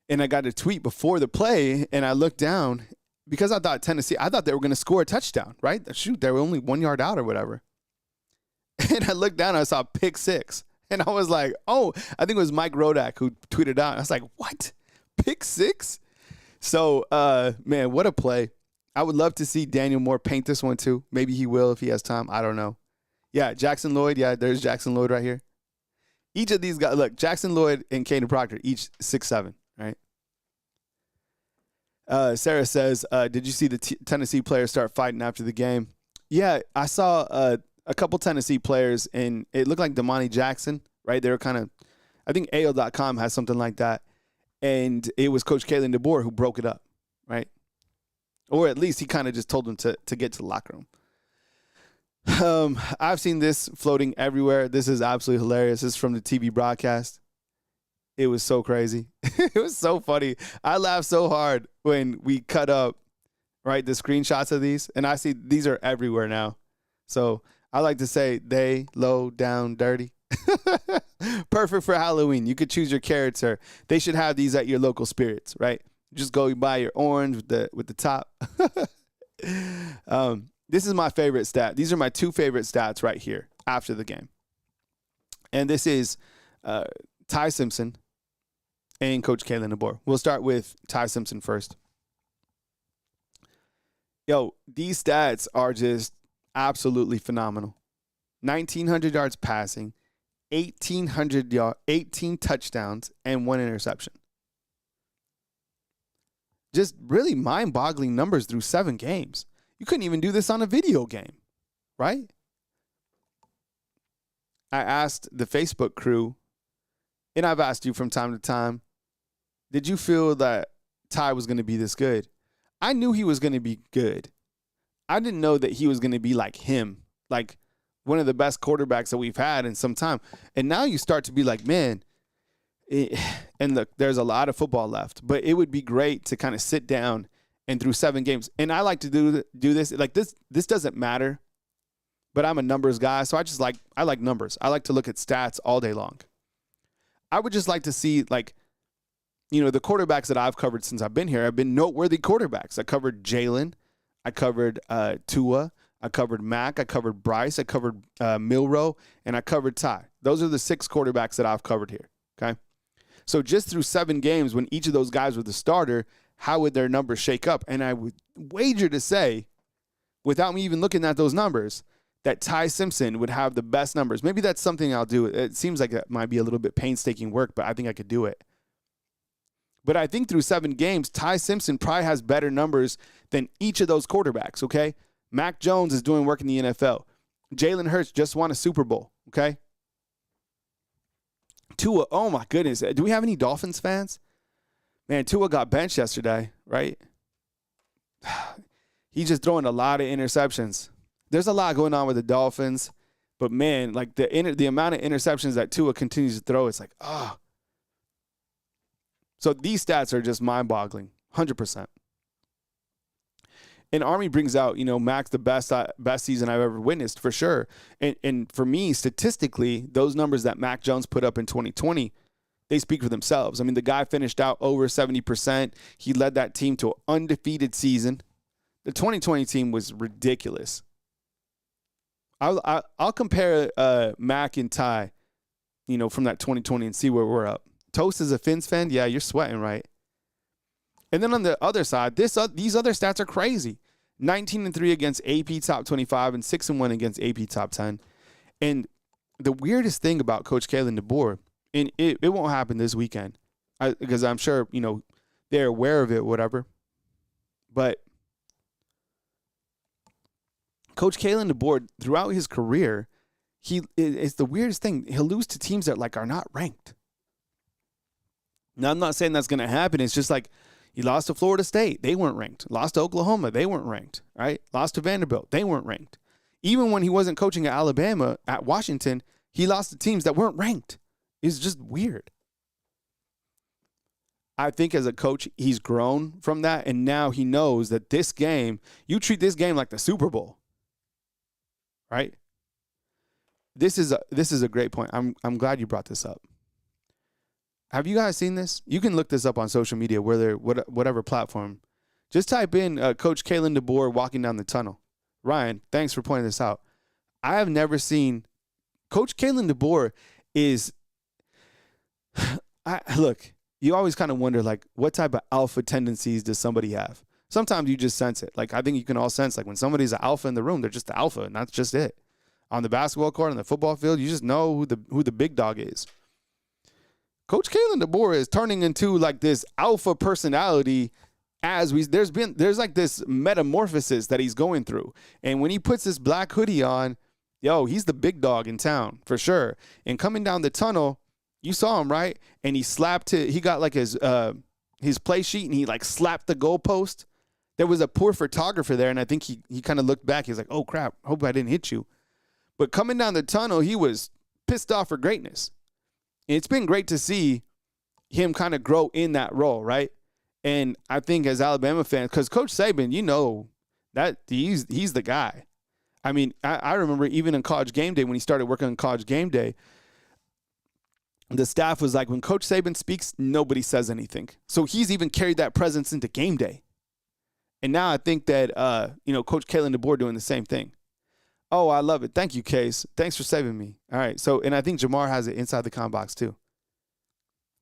And I got a tweet before the play, and I looked down because I thought they were going to score a touchdown, right? Shoot, they were only 1 yard out or whatever. And I looked down, and I saw pick 6. And I was like, oh, I think it was Mike Rodak who tweeted out. I was like, what? Pick 6? So, man, what a play. I would love to see Daniel Moore paint this one too. Maybe he will if he has time. I don't know. Yeah, Jackson Lloyd. Yeah, there's Jackson Lloyd right here. Each of these guys, look, Jackson Lloyd and Caden Proctor, each 6'7", right? Sarah says, did you see the Tennessee players start fighting after the game? Yeah, I saw a couple Tennessee players, and it looked like Damani Jackson, right? They were kind of, I think AO.com has something like that. And it was Coach Kalen DeBoer who broke it up, right? Or at least he kind of just told them to get to the locker room. I've seen this floating everywhere. This is absolutely hilarious. This is from the TV broadcast. It was so crazy. It was so funny. I laughed so hard when we cut up, right, the screenshots of these. And I see these are everywhere now. So I like to say they low down dirty. Perfect for Halloween. You could choose your character. They should have these at your local spirits, right? Just go buy your orange with the top. This is my favorite stat. These are my 2 favorite stats right here after the game. And this is Ty Simpson and Coach Kalen DeBoer. We'll start with Ty Simpson first. Yo, these stats are just absolutely phenomenal. 1,900 yards passing, 18 touchdowns, and 1 interception. Just really mind-boggling numbers through 7 games. You couldn't even do this on a video game, right? I asked the Facebook crew, and I've asked you from time to time, did you feel that Ty was going to be this good? I knew he was going to be good. I didn't know that he was going to be like him, like one of the best quarterbacks that we've had in some time. And now you start to be like, man, and look, there's a lot of football left, but it would be great to kind of sit down and through 7 games. And I like to do this. Like this doesn't matter, but I'm a numbers guy. So I like numbers. I like to look at stats all day long. I would just like to see, like, you know, the quarterbacks that I've covered since I've been here have been noteworthy quarterbacks. I covered Jalen. I covered Tua. I covered Mac. I covered Bryce. I covered Milroe. And I covered Ty. Those are the 6 quarterbacks that I've covered here, okay? So just through 7 games, when each of those guys were the starter, how would their numbers shake up? And I would wager to say, without me even looking at those numbers, that Ty Simpson would have the best numbers. Maybe that's something I'll do. It seems like it might be a little bit painstaking work, but I think I could do it. But I think through 7 games, Ty Simpson probably has better numbers than each of those quarterbacks, okay? Mac Jones is doing work in the NFL. Jalen Hurts just won a Super Bowl, okay? Tua, oh my goodness. Do we have any Dolphins fans? Man, Tua got benched yesterday, right? He's just throwing a lot of interceptions. There's a lot going on with the Dolphins, but man, like the amount of interceptions that Tua continues to throw, it's like, ah. So these stats are just mind-boggling, 100%. And Army brings out, you know, Mac's the best season I've ever witnessed, for sure. And for me, statistically, those numbers that Mac Jones put up in 2020, they speak for themselves. I mean, the guy finished out over 70%. He led that team to an undefeated season. The 2020 team was ridiculous. I'll compare Mac and Ty, you know, from that 2020 and see where we're up. Toast is a Finns fan? Yeah, you're sweating, right? And then on the other side, these other stats are crazy. 19-3 against AP top 25 and 6-1 against AP top 10. And the weirdest thing about Coach Kalen DeBoer, and it won't happen this weekend, because I'm sure, you know, they're aware of it, whatever. But Coach Kalen DeBoer, throughout his career, it's the weirdest thing. He'll lose to teams that, like, are not ranked. Now, I'm not saying that's going to happen. It's just like he lost to Florida State. They weren't ranked. Lost to Oklahoma. They weren't ranked, right? Lost to Vanderbilt. They weren't ranked. Even when he wasn't coaching at Alabama, at Washington, he lost to teams that weren't ranked. It's just weird. I think as a coach, he's grown from that, and now he knows that this game, you treat this game like the Super Bowl, right? This is a great point. I'm glad you brought this up. Have you guys seen this? You can look this up on social media, whatever platform. Just type in Coach Kalen DeBoer walking down the tunnel. Ryan, thanks for pointing this out. I have never seen Coach Kalen DeBoer is. Look, you always kind of wonder, like, what type of alpha tendencies does somebody have? Sometimes you just sense it. Like, I think you can all sense, like, when somebody's an alpha in the room, they're just the alpha, and that's just it. On the basketball court, on the football field, you just know who the big dog is. Coach Kalen DeBoer is turning into, like, this alpha personality there's like this metamorphosis that he's going through. And when he puts this black hoodie on, he's the big dog in town for sure. And coming down the tunnel, you saw him, right? And he got like his play sheet, and he like slapped the goalpost. There was a poor photographer there, and I think he kind of looked back. He was like, oh crap, hope I didn't hit you. But coming down the tunnel, he was pissed off for greatness. And it's been great to see him kind of grow in that role, right? And I think as Alabama fans, because Coach Saban, you know that he's the guy. I mean, I remember even in College Game Day, when he started working on College Game Day, the staff was like, when Coach Saban speaks, nobody says anything. So he's even carried that presence into game day. And now I think that, Coach Kalen DeBoer doing the same thing. Oh, I love it. Thank you, Case. Thanks for saving me. All right. So, and I think Jamar has it inside the com box too.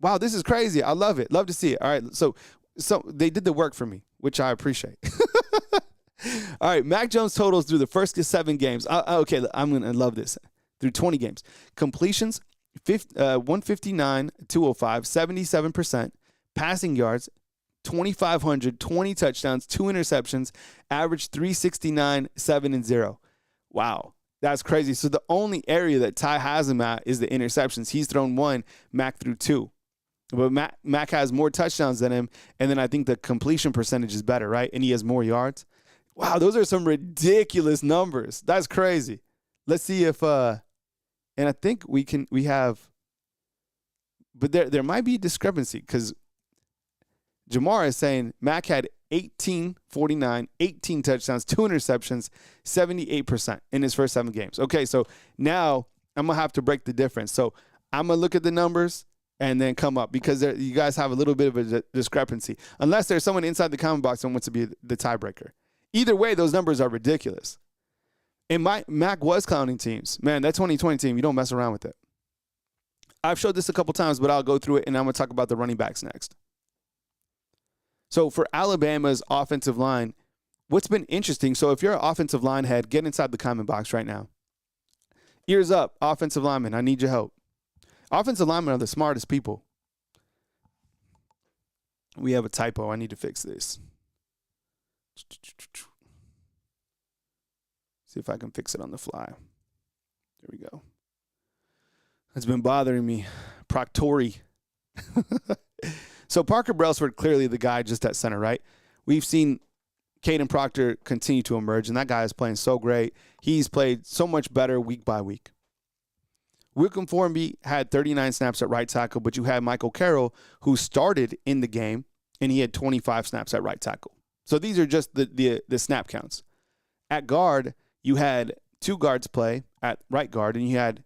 Wow, this is crazy. I love it. Love to see it. All right. So they did the work for me, which I appreciate. All right, Mac Jones totals through the first 7 games. Okay, I'm going to love this. Through 20 games. Completions, 159, 205, 77%. Passing yards, 2,500, 20 touchdowns, 2 interceptions, average 369, 7-0. Wow, that's crazy. So the only area that Ty has him at is the interceptions. He's thrown 1, Mac threw 2. But Mac has more touchdowns than him, and then I think the completion percentage is better, right? And he has more yards. Wow, those are some ridiculous numbers. That's crazy. Let's see if and I think we have, but there might be a discrepancy because Jamar is saying Mac had 18, 49, 18 touchdowns, 2 interceptions, 78% in his first 7 games. Okay, so now I'm going to have to break the difference. So I'm going to look at the numbers and then come up because you guys have a little bit of a discrepancy. Unless there's someone inside the comment box that wants to be the tiebreaker. Either way, those numbers are ridiculous. And Mac was clowning teams. Man, that 2020 team, you don't mess around with it. I've showed this a couple times, but I'll go through it, and I'm going to talk about the running backs next. So for Alabama's offensive line, what's been interesting, so if you're an offensive line head, get inside the comment box right now. Ears up, offensive linemen, I need your help. Offensive linemen are the smartest people. We have a typo. I need to fix this. See if I can fix it on the fly. There we go. It's been bothering me. Proctori. So Parker Brailsford, clearly the guy just at center, right? We've seen Caden Proctor continue to emerge, and that guy is playing so great. He's played so much better week by week. Wickham Formby had 39 snaps at right tackle, but you had Michael Carroll, who started in the game, and he had 25 snaps at right tackle. So these are just the snap counts. At guard, you had 2 guards play at right guard, and you had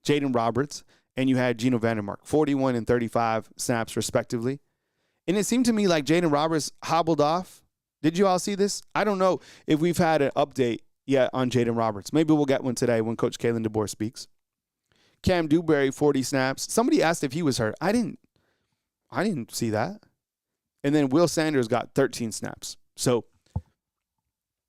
Jaden Roberts, and you had Geno Vandermark, 41 and 35 snaps respectively. And it seemed to me like Jaden Roberts hobbled off. Did you all see this? I don't know if we've had an update yet on Jaden Roberts. Maybe we'll get one today when Coach Kalen DeBoer speaks. Cam Dewberry, 40 snaps. Somebody asked if he was hurt. I didn't see that. And then Will Sanders got 13 snaps. So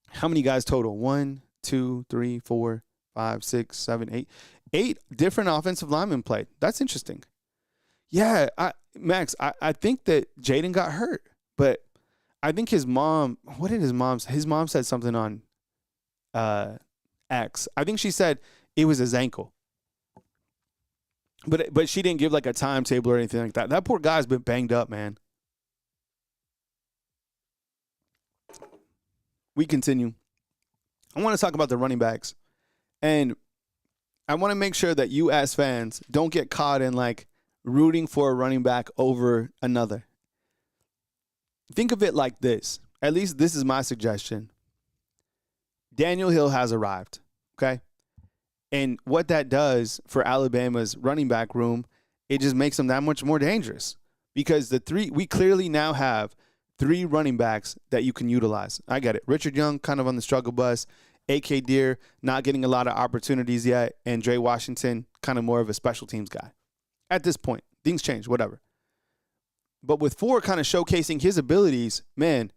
how many guys total? 1, 2, 3, 4, 5, 6, 7, 8. 8 different offensive linemen played. That's interesting. Yeah, Max, I think that Jaden got hurt, but I think his mom, what did his mom say? His mom said something on X. I think she said it was his ankle. But she didn't give like a timetable or anything like that. That poor guy's been banged up, man. We continue. I want to talk about the running backs. And I want to make sure that you as fans don't get caught in like rooting for a running back over another. Think of it like this. At least this is my suggestion. Daniel Hill has arrived, okay? And what that does for Alabama's running back room, it just makes them that much more dangerous because we clearly now have 3 running backs that you can utilize. I get it. Richard Young kind of on the struggle bus. A.K. Deere not getting a lot of opportunities yet. And Dre Washington kind of more of a special teams guy. At this point, things change, whatever. But with Ford kind of showcasing his abilities, man,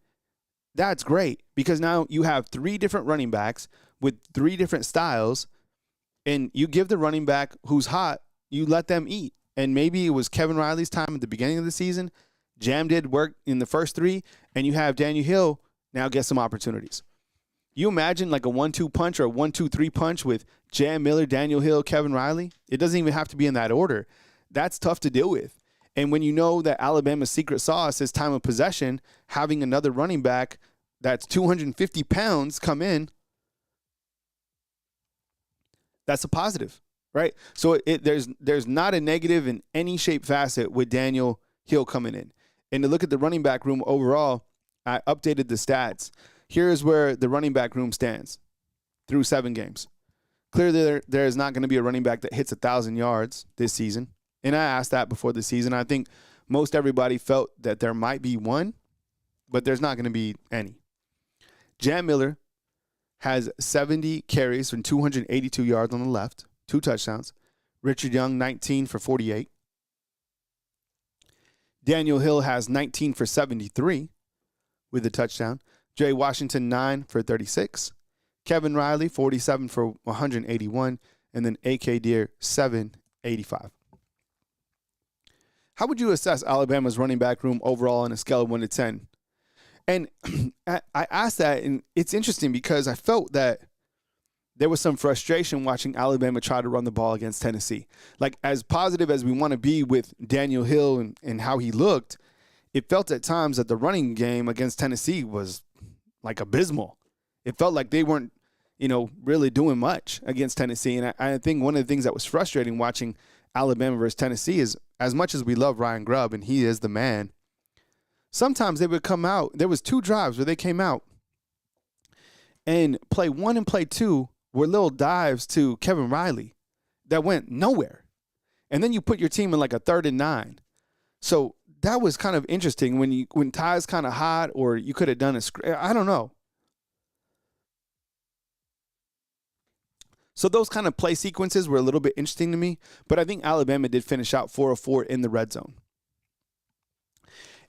that's great because now you have 3 different running backs with 3 different styles. And you give the running back who's hot, you let them eat. And maybe it was Kevin Riley's time at the beginning of the season. Jam did work in the first 3, and you have Daniel Hill now get some opportunities. You imagine like a 1-2 punch or a 1-2-3 punch with Jam Miller, Daniel Hill, Kevin Riley? It doesn't even have to be in that order. That's tough to deal with. And when you know that Alabama's secret sauce is time of possession, having another running back that's 250 pounds come in, that's a positive, right? So there's not a negative in any shape, facet with Daniel Hill coming in. And to look at the running back room overall, I updated the stats. Here's where the running back room stands through 7 games. Clearly, there is not going to be a running back that hits 1,000 yards this season. And I asked that before the season. I think most everybody felt that there might be one, but there's not going to be any. Jam Miller has 70 carries from 282 yards on the left, 2 touchdowns. Richard Young, 19 for 48. Daniel Hill has 19 for 73 with a touchdown. Jay Washington, 9 for 36. Kevin Riley, 47 for 181. And then A.K. Deer, 785. How would you assess Alabama's running back room overall on a scale of 1 to 10? And I asked that, and it's interesting because I felt that there was some frustration watching Alabama try to run the ball against Tennessee. Like, as positive as we want to be with Daniel Hill and how he looked, it felt at times that the running game against Tennessee was like abysmal. It felt like they weren't, really doing much against Tennessee. And I think one of the things that was frustrating watching Alabama versus Tennessee is, as much as we love Ryan Grubb and he is the man, sometimes they would come out. There was 2 drives where they came out, and play 1 and play 2 were little dives to Kevin Riley that went nowhere. And then you put your team in like a 3rd and 9. So that was kind of interesting when ties kind of hot, or you could have done I don't know. So those kind of play sequences were a little bit interesting to me, but I think Alabama did finish out 4 of 4 in the red zone.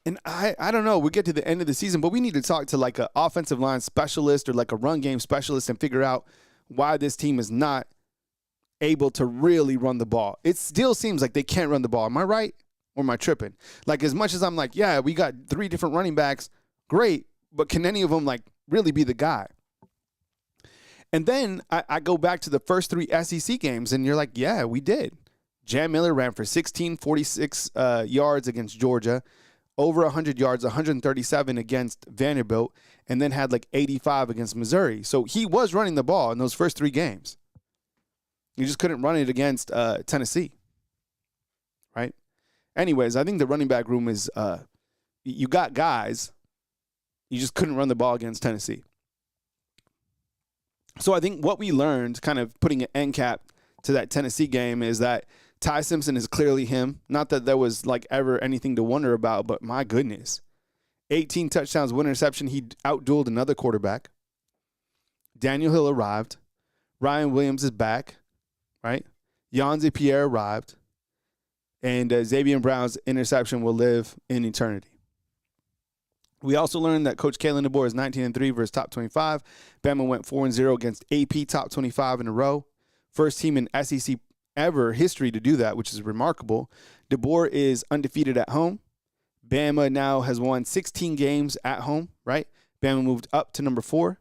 And I don't know, we get to the end of the season, but we need to talk to like an offensive line specialist or like a run game specialist and figure out why this team is not able to really run the ball. It still seems like they can't run the ball. Am I right? Or am I tripping? Like, as much as I'm like, yeah, we got 3 different running backs, great, but can any of them like really be the guy? And then I go back to the first 3 SEC games, and you're like, yeah, we did. Jam Miller ran for 1646 yards against Georgia, over 100 yards, 137 against Vanderbilt, and then had like 85 against Missouri. So he was running the ball in those first 3 games. You just couldn't run it against Tennessee, right? Anyways, I think the running back room is you got guys. You just couldn't run the ball against Tennessee. So I think what we learned, kind of putting an end cap to that Tennessee game, is that Ty Simpson is clearly him. Not that there was like ever anything to wonder about, but my goodness. 18 touchdowns, 1 interception. He outdueled another quarterback. Daniel Hill arrived. Ryan Williams is back, right? Yanzi Pierre arrived. And Xavier Brown's interception will live in eternity. We also learned that Coach Kalen DeBoer is 19-3 versus top 25. Bama went 4-0 against AP top 25 in a row. First team in SEC ever history to do that, which is remarkable. DeBoer is undefeated at home. Bama now has won 16 games at home, right? Bama moved up to number 4.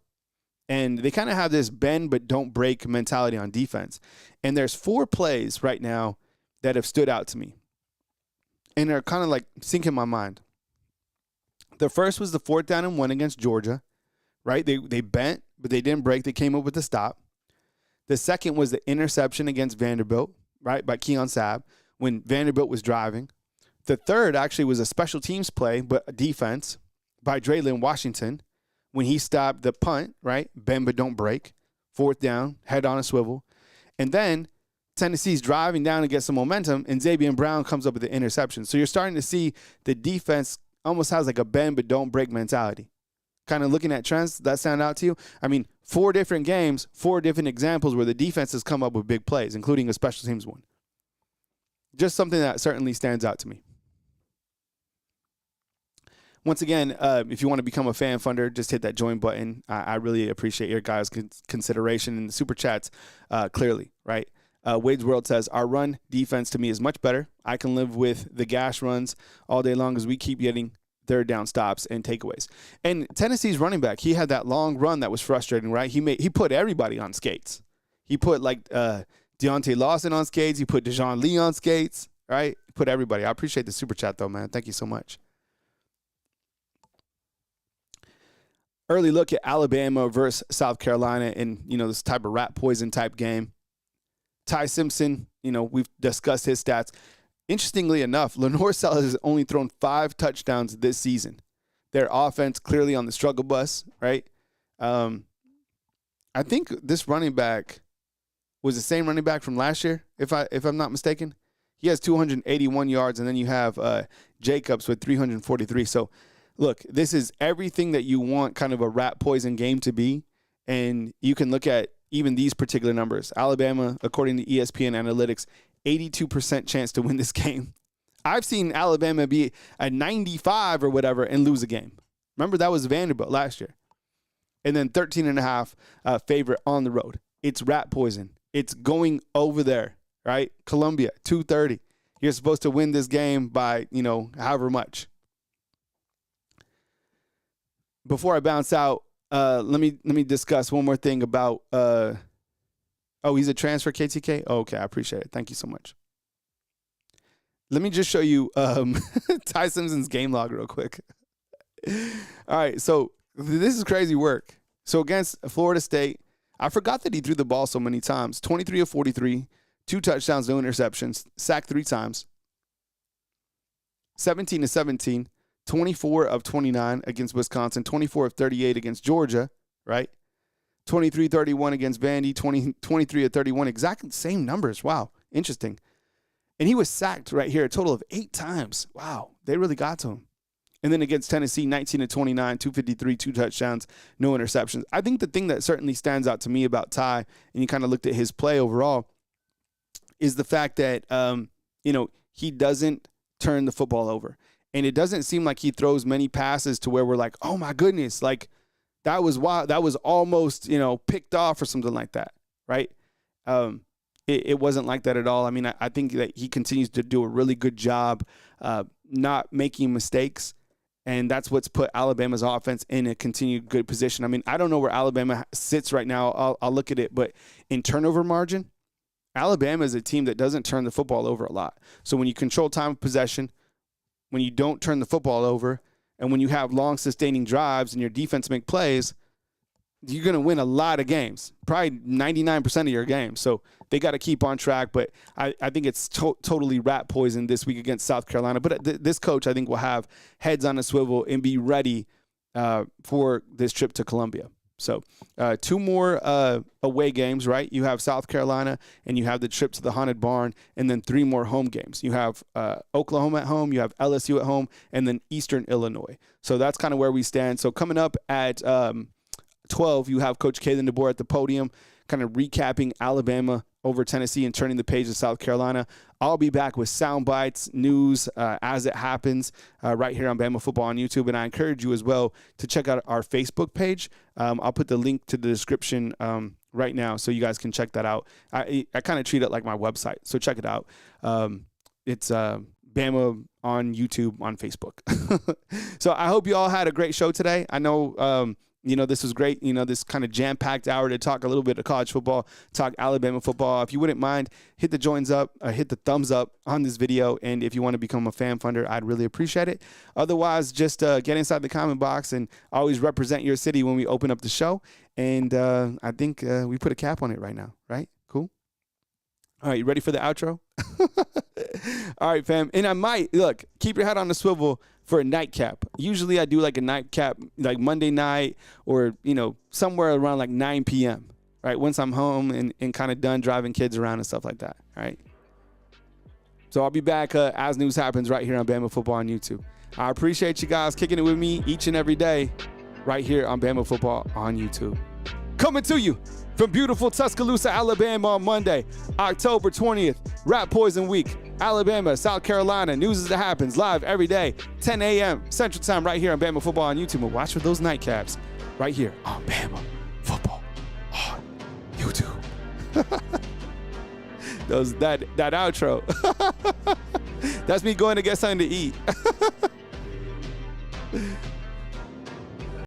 And they kind of have this bend but don't break mentality on defense. And there's 4 plays right now that have stood out to me. And they're kind of like sinking my mind. The first was the 4th down and 1 against Georgia, right? They bent, but they didn't break. They came up with a stop. The second was the interception against Vanderbilt, right, by Keon Sabb when Vanderbilt was driving. The third actually was a special teams play, but a defense by Draylon Washington when he stopped the punt, right? Bend but don't break. 4th down, head on a swivel. And then Tennessee's driving down to get some momentum, and Xavier Brown comes up with the interception. So you're starting to see the defense almost has like a bend but don't break mentality. Kind of looking at trends, that sound out to you? I mean, 4 different games, 4 different examples where the defense has come up with big plays, including a special teams one. Just something that certainly stands out to me. Once again, if you want to become a fan funder, just hit that join button. I really appreciate your guys' consideration in the super chats, clearly, right? Wade's World says, our run defense to me is much better. I can live with the gash runs all day long as we keep getting 3rd down stops and takeaways. And Tennessee's running back, he had that long run that was frustrating, right? He put everybody on skates. He put like Deontay Lawson on skates. He put Dejon Lee on skates, right? He put everybody. I appreciate the super chat though, man. Thank you so much. Early look at Alabama versus South Carolina in, this type of rat poison type game. Ty Simpson, we've discussed his stats. Interestingly enough, Lenore Sellers has only thrown 5 touchdowns this season. Their offense clearly on the struggle bus, right? I think this running back was the same running back from last year, if I'm not mistaken. He has 281 yards, and then you have Jacobs with 343. So, look, this is everything that you want kind of a rat poison game to be, and you can look at even these particular numbers. Alabama, according to ESPN Analytics, 82% chance to win this game. I've seen Alabama be a 95 or whatever and lose a game. Remember, that was Vanderbilt last year. And then 13.5 favorite on the road. It's rat poison. It's going over there, right? Columbia, 2:30. You're supposed to win this game by, however much. Before I bounce out, let me discuss one more thing about. He's a transfer, KTK. Oh, okay, I appreciate it. Thank you so much. Let me just show you Ty Simpson's game log real quick. All right, so this is crazy work. So against Florida State, I forgot that he threw the ball so many times. 23 of 43, 2 touchdowns, no interceptions, sacked 3 times. 17 of 17, 24 of 29 against Wisconsin, 24 of 38 against Georgia, right? 23-31 against Vandy, 23 of 31, exactly the same numbers. Wow, interesting. And he was sacked right here a total of 8 times. Wow, they really got to him. And then against Tennessee, 19 of 29, 253, 2 touchdowns, no interceptions. I think the thing that certainly stands out to me about Ty, and you kind of looked at his play overall, is the fact that, he doesn't turn the football over. And it doesn't seem like he throws many passes to where we're like, oh my goodness, like that was wild. That was almost, picked off or something like that, right? It wasn't like that at all. I mean, I think that he continues to do a really good job not making mistakes. And that's what's put Alabama's offense in a continued good position. I mean, I don't know where Alabama sits right now. I'll look at it. But in turnover margin, Alabama is a team that doesn't turn the football over a lot. So when you control time of possession, when you don't turn the football over, and when you have long sustaining drives and your defense make plays, you're going to win a lot of games, probably 99% of your games. So they got to keep on track. But I think it's totally rat poison this week against South Carolina. But this coach, I think, will have heads on a swivel and be ready for this trip to Columbia. So 2 more away games, right? You have South Carolina, and you have the trip to the Haunted Barn, and then 3 more home games. You have Oklahoma at home, you have LSU at home, and then Eastern Illinois. So that's kind of where we stand. So coming up at 12, you have Coach Kalen DeBoer at the podium, kind of recapping Alabama over Tennessee and turning the page to South Carolina. I'll be back with sound bites, news as it happens right here on Bama Football on YouTube. And I encourage you as well to check out our Facebook page. I'll put the link to the description right now so you guys can check that out. I kind of treat it like my website, so check it out. It's Bama on YouTube on Facebook. So I hope you all had a great show today. I know this was great. This kind of jam-packed hour to talk a little bit of college football, talk Alabama football. If you wouldn't mind, hit the thumbs up on this video. And if you want to become a fan funder, I'd really appreciate it. Otherwise, just get inside the comment box and always represent your city when we open up the show. And I think we put a cap on it right now, right? Cool. All right, you ready for the outro? All right, fam. And I might, keep your head on the swivel for a nightcap. Usually I do like a nightcap like Monday night or, somewhere around like 9 p.m., right? Once I'm home and kind of done driving kids around and stuff like that, all right? So I'll be back as news happens right here on Bama Football on YouTube. I appreciate you guys kicking it with me each and every day right here on Bama Football on YouTube. Coming to you from beautiful Tuscaloosa, Alabama on Monday, October 20th, Rat Poison Week. Alabama, South Carolina, news as it happens, live every day, 10 a.m. Central Time right here on Bama Football on YouTube. And watch for those nightcaps right here on Bama Football on YouTube. That outro. That's me going to get something to eat.